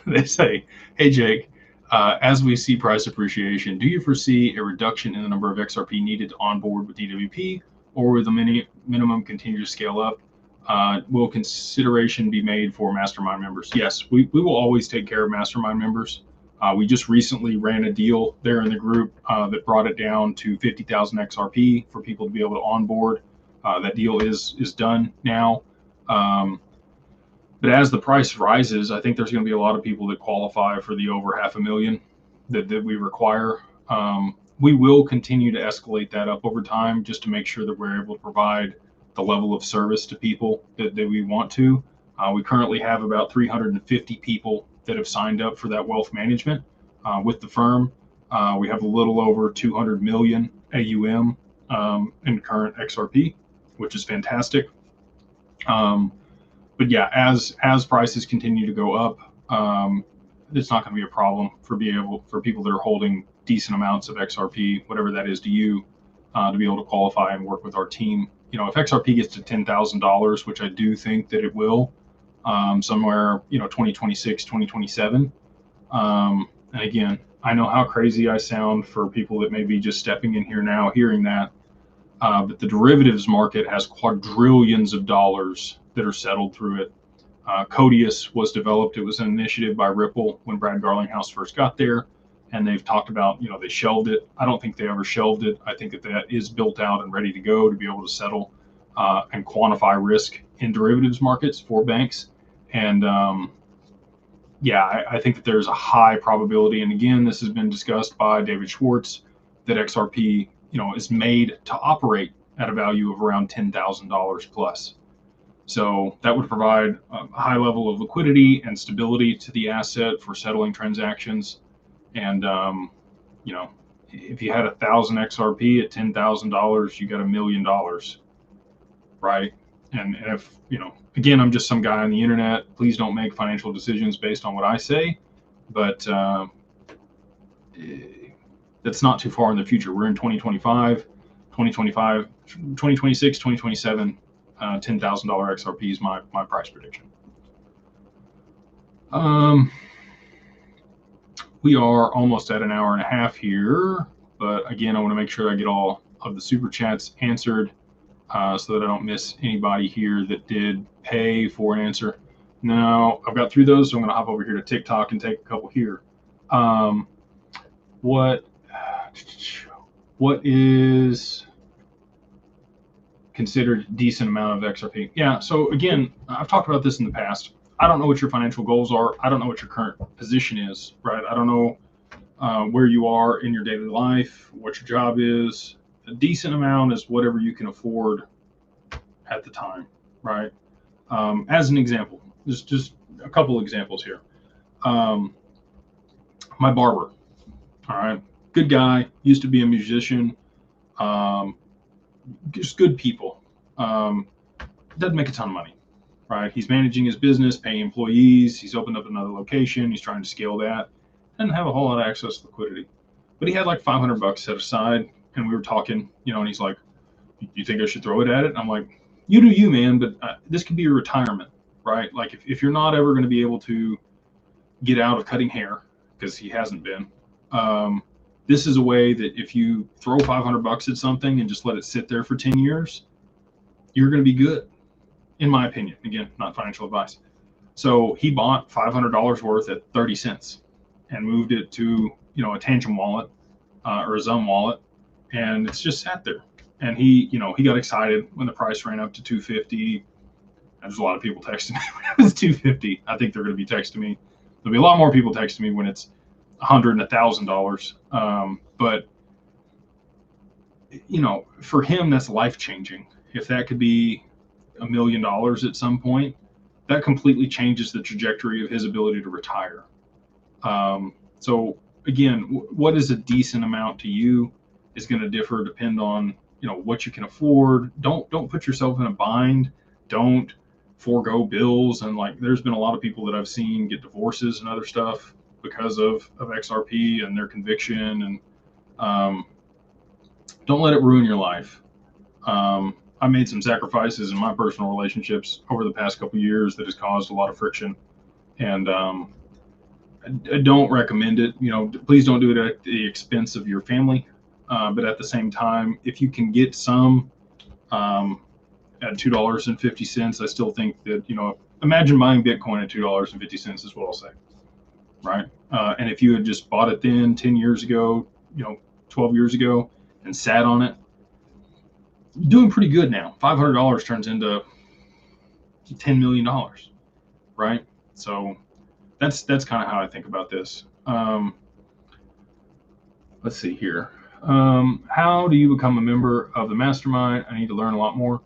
They say, hey Jake, as we see price appreciation, do you foresee a reduction in the number of XRP needed to onboard with DWP, or will the minimum continue to scale up? Will consideration be made for Mastermind members? Yes, we will always take care of Mastermind members. We just recently ran a deal there in the group that brought it down to 50,000 XRP for people to be able to onboard. That deal is done now. But as the price rises, I think there's going to be a lot of people that qualify for the over 500,000 that we require. We will continue to escalate that up over time just to make sure that we're able to provide the level of service to people that we want to. We currently have about 350 people that have signed up for that wealth management with the firm. We have a little over 200 million AUM in current XRP, which is fantastic. But yeah, as prices continue to go up, it's not going to be a problem for people that are holding decent amounts of XRP, whatever that is to you, to be able to qualify and work with our team. If XRP gets to $10,000, which I do think that it will, somewhere 2026, 2027. And again, I know how crazy I sound for people that may be just stepping in here now, hearing that. But the derivatives market has quadrillions of dollars that are settled through it. Codius was developed. It was an initiative by Ripple when Brad Garlinghouse first got there, and they've talked about, they shelved it. I don't think they ever shelved it. I think that is built out and ready to go to be able to settle and quantify risk in derivatives markets for banks. And I think that there's a high probability, and again, this has been discussed by David Schwartz, that XRP is made to operate at a value of around $10,000 plus. So that would provide a high level of liquidity and stability to the asset for settling transactions. And, if you had 1,000 XRP at $10,000, you got $1 million, right? And if, again, I'm just some guy on the internet, please don't make financial decisions based on what I say, but that's not too far in the future. We're in 2026, 2027. $10,000 XRP is my price prediction. We are almost at an hour and a half here, but again, I want to make sure I get all of the super chats answered so that I don't miss anybody here that did pay for an answer. Now, I've got through those, so I'm going to hop over here to TikTok and take a couple here. What is considered decent amount of XRP? Yeah, so again, I've talked about this in the past. I don't know what your financial goals are. I don't know what your current position is, right? I don't know where you are in your daily life, what your job is. A decent amount is whatever you can afford at the time, right? As an example, just a couple examples here. My barber, all right, good guy, used to be a musician, um, just good people. Um, doesn't make a ton of money, right? He's managing his business, paying employees. He's opened up another location. He's trying to scale that. Doesn't have a whole lot of access to liquidity, but he had like $500 set aside, and we were talking, and he's like, "You think I should throw it at it?" And I'm like, "You do you, man, but this could be your retirement, right? Like if you're not ever going to be able to get out of cutting hair, because he hasn't been, this is a way that if you throw $500 at something and just let it sit there for 10 years, you're going to be good, in my opinion. Again, not financial advice." So he bought $500 worth at 30 cents and moved it to, a Tangent wallet or a Zum wallet, and it's just sat there. And he got excited when the price ran up to 250. There's a lot of people texting me when it was 250. I think they're going to be texting me. There'll be a lot more people texting me when it's $100 and $1,000. But for him, that's life changing. If that could be $1 million at some point, that completely changes the trajectory of his ability to retire. So again, what is a decent amount to you is going to depend on what you can afford. Don't put yourself in a bind. Don't forego bills. And like, there's been a lot of people that I've seen get divorces and other stuff because of XRP and their conviction. And don't let it ruin your life. I made some sacrifices in my personal relationships over the past couple of years that has caused a lot of friction, and I don't recommend it. Please don't do it at the expense of your family. But at the same time, if you can get some at $2.50, I still think that imagine buying Bitcoin at $2.50 is what I'll say, right? And if you had just bought it then 10 years ago, 12 years ago, and sat on it, you're doing pretty good now. $500 turns into $10 million, right? So that's kind of how I think about this. Let's see here. How do you become a member of the Mastermind? I need to learn a lot more.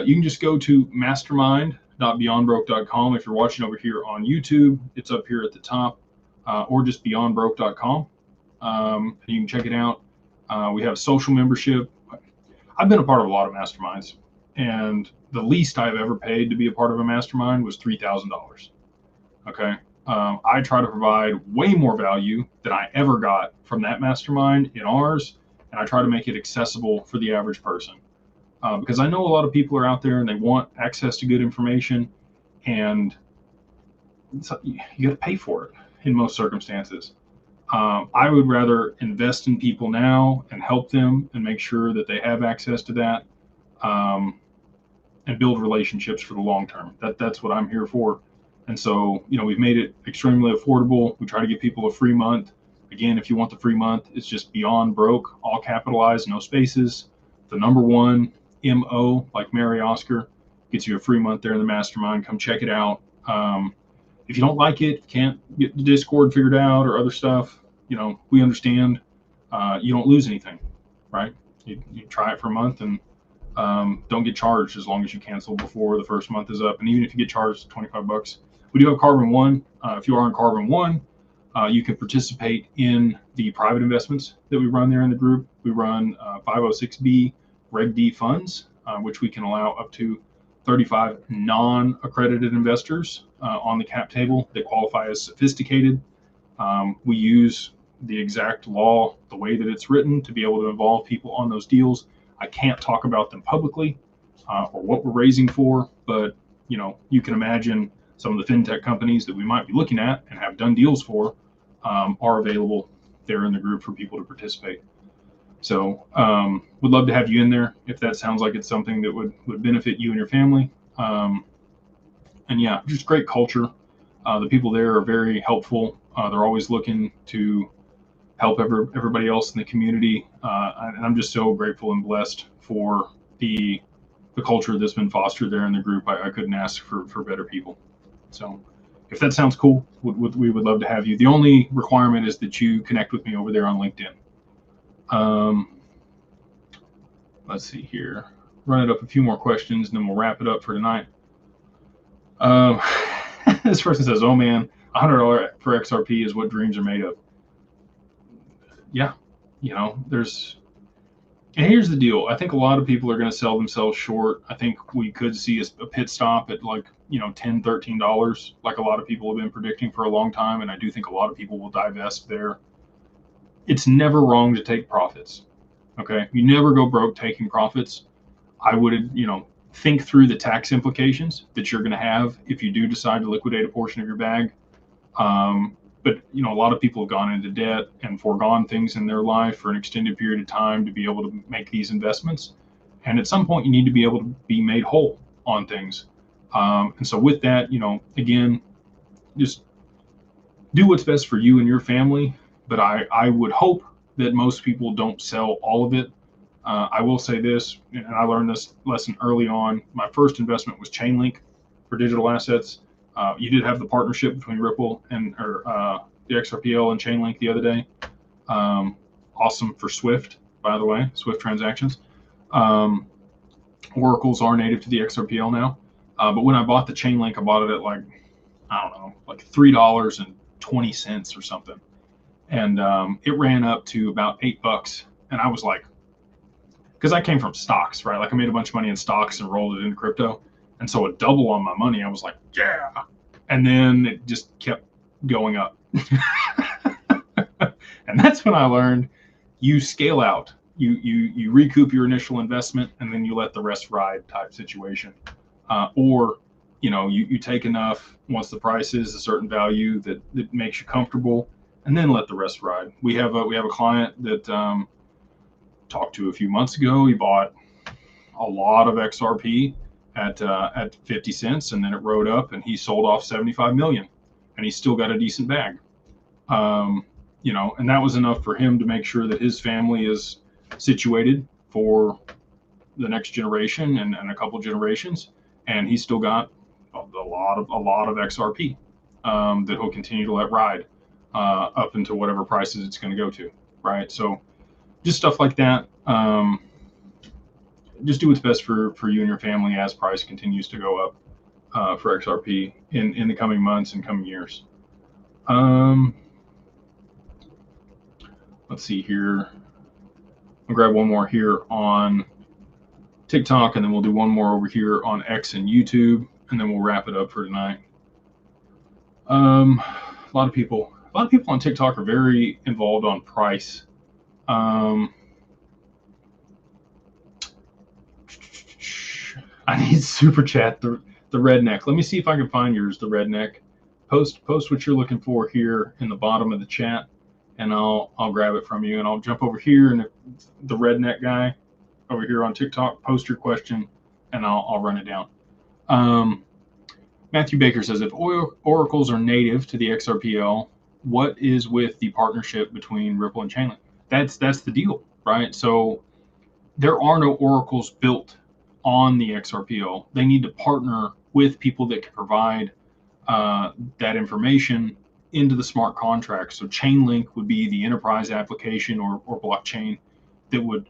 You can just go to mastermind.beyondbroke.com. If you're watching over here on YouTube, it's up here at the top, or just beyondbroke.com. You can check it out. We have social membership. I've been a part of a lot of masterminds, and the least I've ever paid to be a part of a mastermind was $3,000. Okay. I try to provide way more value than I ever got from that mastermind in ours, and I try to make it accessible for the average person, because I know a lot of people are out there and they want access to good information, and you got to pay for it in most circumstances. I would rather invest in people now and help them and make sure that they have access to that, and build relationships for the long term. That's what I'm here for. And so, we've made it extremely affordable. We try to give people a free month. Again, if you want the free month, it's just Beyond Broke, all capitalized, no spaces. The number one, MO, like Mary Oscar, gets you a free month there in the Mastermind. Come check it out. If you don't like it, can't get the Discord figured out or other stuff, we understand. You don't lose anything, right? You try it for a month and don't get charged as long as you cancel before the first month is up. And even if you get charged $25, we do have Carbon One. If you are on Carbon One, you can participate in the private investments that we run there in the group. We run 506B Reg D funds, which we can allow up to 35 non-accredited investors on the cap table. They qualify as sophisticated. We use the exact law, the way that it's written, to be able to involve people on those deals. I can't talk about them publicly or what we're raising for, but you can imagine some of the fintech companies that we might be looking at and have done deals for are available there in the group for people to participate. So would love to have you in there if that sounds like it's something that would benefit you and your family. And yeah, just great culture. The people there are very helpful. They're always looking to help everybody else in the community. And I'm just so grateful and blessed for the culture that's been fostered there in the group. I couldn't ask for better people. So if that sounds cool, we would love to have you. The only requirement is that you connect with me over there on LinkedIn. Let's see here. Run it up a few more questions, and then we'll wrap it up for tonight. This person says, "Oh man, $100 for XRP is what dreams are made of." yeah, you know, and here's the deal. I think a lot of people are going to sell themselves short. I think we could see a pit stop at like, you know, $10, $13, like a lot of people have been predicting for a long time. And I do think a lot of people will divest there. It's never wrong to take profits. Okay. You never go broke taking profits. I would, you know, think through the tax implications that you're going to have if you do decide to liquidate a portion of your bag. But you know, a lot of people have gone into debt and foregone things in their life for an extended period of time to be able to make these investments. And at some point, you need to be able to be made whole on things. And so, with that, you know, again, just do what's best for you and your family. But I would hope that most people don't sell all of it. I will say this, and I learned this lesson early on. My first investment was Chainlink for digital assets. You did have the partnership between Ripple and the XRPL and Chainlink the other day. Awesome for Swift, by the way, Swift transactions. Oracles are native to the XRPL now. But when I bought the Chainlink, I bought it at like, I don't know, like $3.20 or something. And it ran up to about $8. And I was like, because I came from stocks, right? Like I made a bunch of money in stocks and rolled it into crypto. And so a double on my money, I was like, yeah. And then it just kept going up. And that's when I learned you scale out. You recoup your initial investment and then you let the rest ride type situation. Or, you know, you take enough once the price is a certain value that makes you comfortable and then let the rest ride. We have a client that talked to a few months ago. He bought a lot of XRP at 50 cents, and then it rode up, and he sold off 75 million, and he's still got a decent bag. You know, and that was enough for him to make sure that his family is situated for the next generation and a couple generations, and he's still got a lot of XRP that he'll continue to let ride up into whatever prices it's going to go to, right? So just stuff like that. Just do what's best for you and your family as price continues to go up for XRP in the coming months and coming years. Let's see here. I'll grab one more here on TikTok, and then we'll do one more over here on X and YouTube, and then we'll wrap it up for tonight. A lot of people on TikTok are very involved on price. I need super chat the redneck. Let me see if I can find yours, the redneck. Post what you're looking for here in the bottom of the chat, and I'll grab it from you, and I'll jump over here, and the redneck guy over here on TikTok, post your question, and I'll run it down. Matthew Baker says, if oracles are native to the XRPL, what is with the partnership between Ripple and Chainlink? That's the deal, right? So there are no oracles built on the XRPL. They need to partner with people that can provide that information into the smart contracts. So Chainlink would be the enterprise application or blockchain that would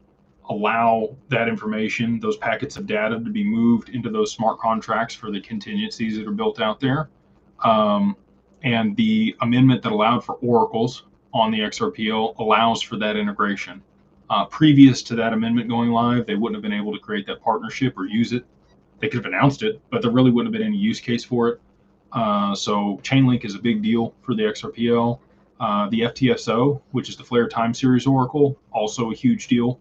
allow that information, those packets of data, to be moved into those smart contracts for the contingencies that are built out there. And the amendment that allowed for oracles on the XRPL allows for that integration. Previous to that amendment going live, they wouldn't have been able to create that partnership or use it. They could have announced it, but there really wouldn't have been any use case for it. So Chainlink is a big deal for the XRPL. The FTSO, which is the Flare Time Series Oracle, also a huge deal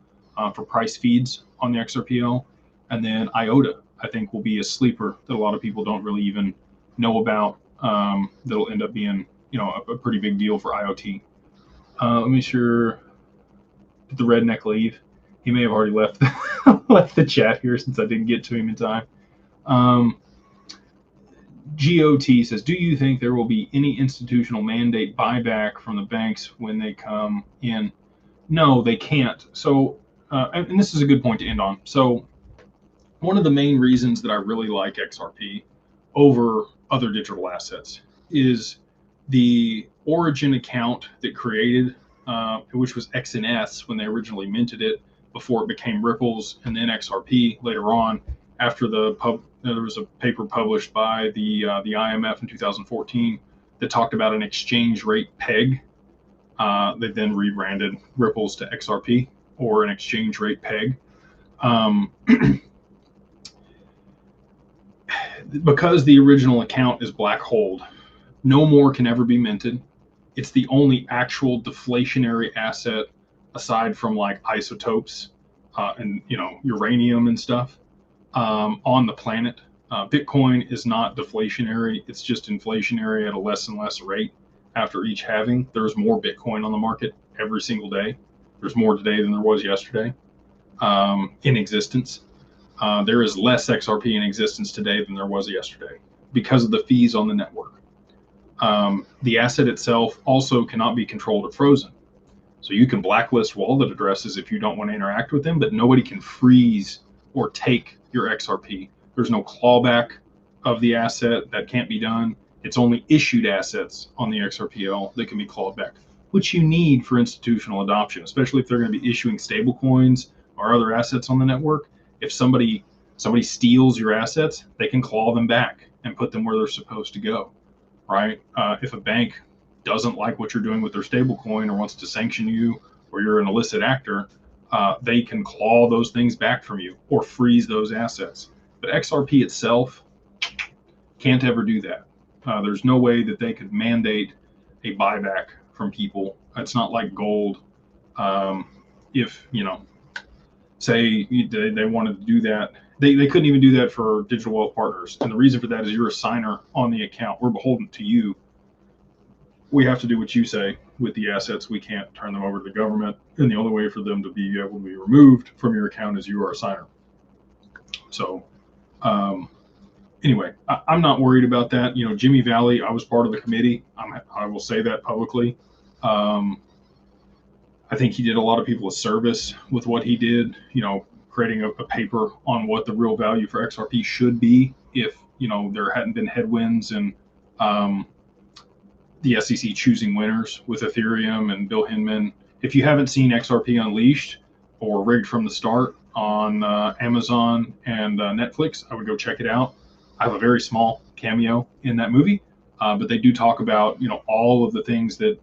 for price feeds on the XRPL. And then IOTA, I think, will be a sleeper that a lot of people don't really even know about. That'll end up being, you know, a pretty big deal for IoT. Let me sure. Did the redneck leave? He may have already left the chat here since I didn't get to him in time. GOT says, do you think there will be any institutional mandate buyback from the banks when they come in? No, they can't. So, and this is a good point to end on. So one of the main reasons that I really like XRP over other digital assets is the origin account that created, which was XNS when they originally minted it, before it became Ripples, and then XRP later on, after there was a paper published by the IMF in 2014 that talked about an exchange rate peg They then rebranded Ripples to XRP, or an exchange rate peg. Because the original account is black holed, no more can ever be minted. It's the only actual deflationary asset aside from like isotopes and uranium and stuff on the planet. Bitcoin is not deflationary; it's just inflationary at a less and less rate. After each halving, there's more Bitcoin on the market every single day. There's more today than there was yesterday in existence. There is less XRP in existence today than there was yesterday because of the fees on the network. The asset itself also cannot be controlled or frozen. So you can blacklist wallet addresses if you don't want to interact with them, but nobody can freeze or take your XRP. There's no clawback of the asset. That can't be done. It's only issued assets on the XRPL that can be clawed back, which you need for institutional adoption, especially if they're going to be issuing stable coins or other assets on the network. If somebody steals your assets, they can claw them back and put them where they're supposed to go, right? If a bank doesn't like what you're doing with their stable coin or wants to sanction you, or you're an illicit actor, they can claw those things back from you or freeze those assets. But XRP itself can't ever do that. There's no way that they could mandate a buyback from people. It's not like gold. If say they wanted to do that, they couldn't even do that for Digital Wealth Partners. And the reason for that is you're a signer on the account. We're beholden to you. We have to do what you say with the assets. We can't turn them over to the government. And the only way for them to be able to be removed from your account is you are a signer. So anyway, I'm not worried about that. Jimmy Valley, I was part of the committee. I will say that publicly. I think he did a lot of people a service with what he did, creating a paper on what the real value for XRP should be if, there hadn't been headwinds and the SEC choosing winners with Ethereum and Bill Hinman. If you haven't seen XRP Unleashed or Rigged from the Start on Amazon and Netflix, I would go check it out. I have a very small cameo in that movie, but they do talk about, all of the things that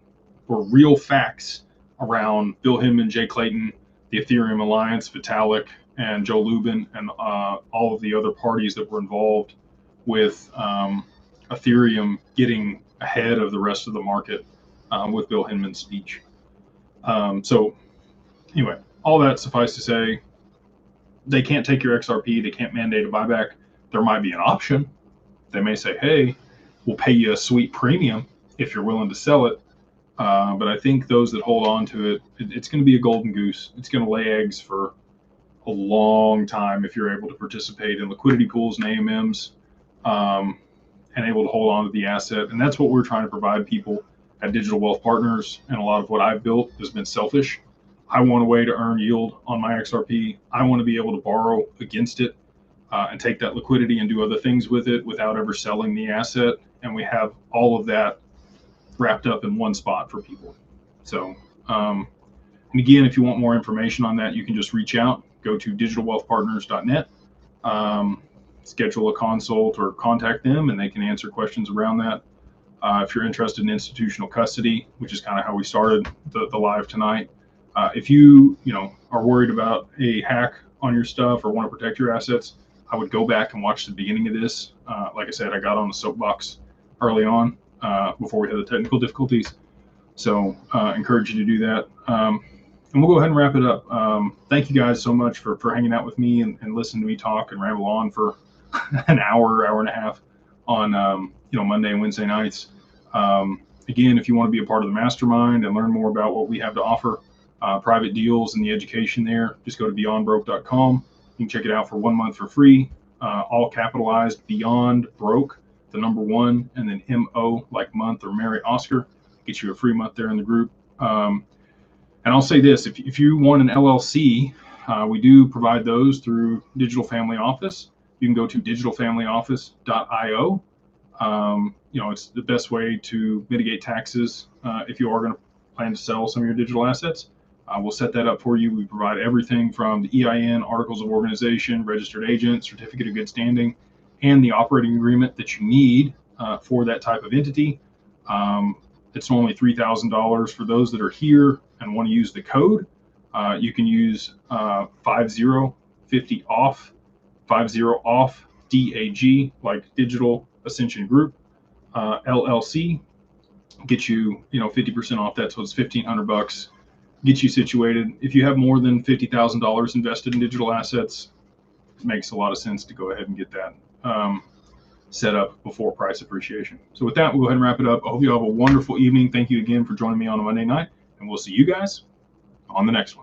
were real facts around Bill Hinman, Jay Clayton, the Ethereum Alliance, Vitalik, and Joe Lubin, and all of the other parties that were involved with Ethereum getting ahead of the rest of the market with Bill Hinman's speech. So anyway, all that suffice to say, they can't take your XRP. They can't mandate a buyback. There might be an option. They may say, hey, we'll pay you a sweet premium if you're willing to sell it. But I think those that hold on to it, it's going to be a golden goose. It's going to lay eggs for a long time if you're able to participate in liquidity pools and AMMs and able to hold on to the asset. And that's what we're trying to provide people at Digital Wealth Partners. And a lot of what I've built has been selfish. I want a way to earn yield on my XRP. I want to be able to borrow against it and take that liquidity and do other things with it without ever selling the asset. And we have all of that wrapped up in one spot for people. So, and again, if you want more information on that, you can just reach out, go to digitalwealthpartners.net, schedule a consult or contact them, and they can answer questions around that. If you're interested in institutional custody, which is kind of how we started the live tonight, if you are worried about a hack on your stuff or want to protect your assets, I would go back and watch the beginning of this. Like I said, I got on the soapbox early on before we had the technical difficulties. So encourage you to do that. And we'll go ahead and wrap it up. Thank you guys so much for hanging out with me and listening to me talk and ramble on for an hour and a half on Monday and Wednesday nights. Again, if you want to be a part of the Mastermind and learn more about what we have to offer, private deals and the education there, just go to beyondbroke.com. You can check it out for 1 month for free, all capitalized, Beyond Broke, the number 1, and then MO, like month, or Mary Oscar. Get you a free month there in the group. And I'll say this, if you want an LLC, we do provide those through Digital Family Office. You can go to digitalfamilyoffice.io. It's the best way to mitigate taxes if you are going to plan to sell some of your digital assets. We'll set that up for you. We provide everything from the EIN, articles of organization, registered agent, certificate of good standing, and the operating agreement that you need for that type of entity. It's only $3,000 for those that are here and want to use the code. You can use 5050 off, 50 off DAG, like Digital Ascension Group, LLC. Get you, 50% off that, so it's $1,500. Get you situated. If you have more than $50,000 invested in digital assets, it makes a lot of sense to go ahead and get that set up before price appreciation. So with that, we'll go ahead and wrap it up. I hope you have a wonderful evening. Thank you again for joining me on a Monday night, and we'll see you guys on the next one.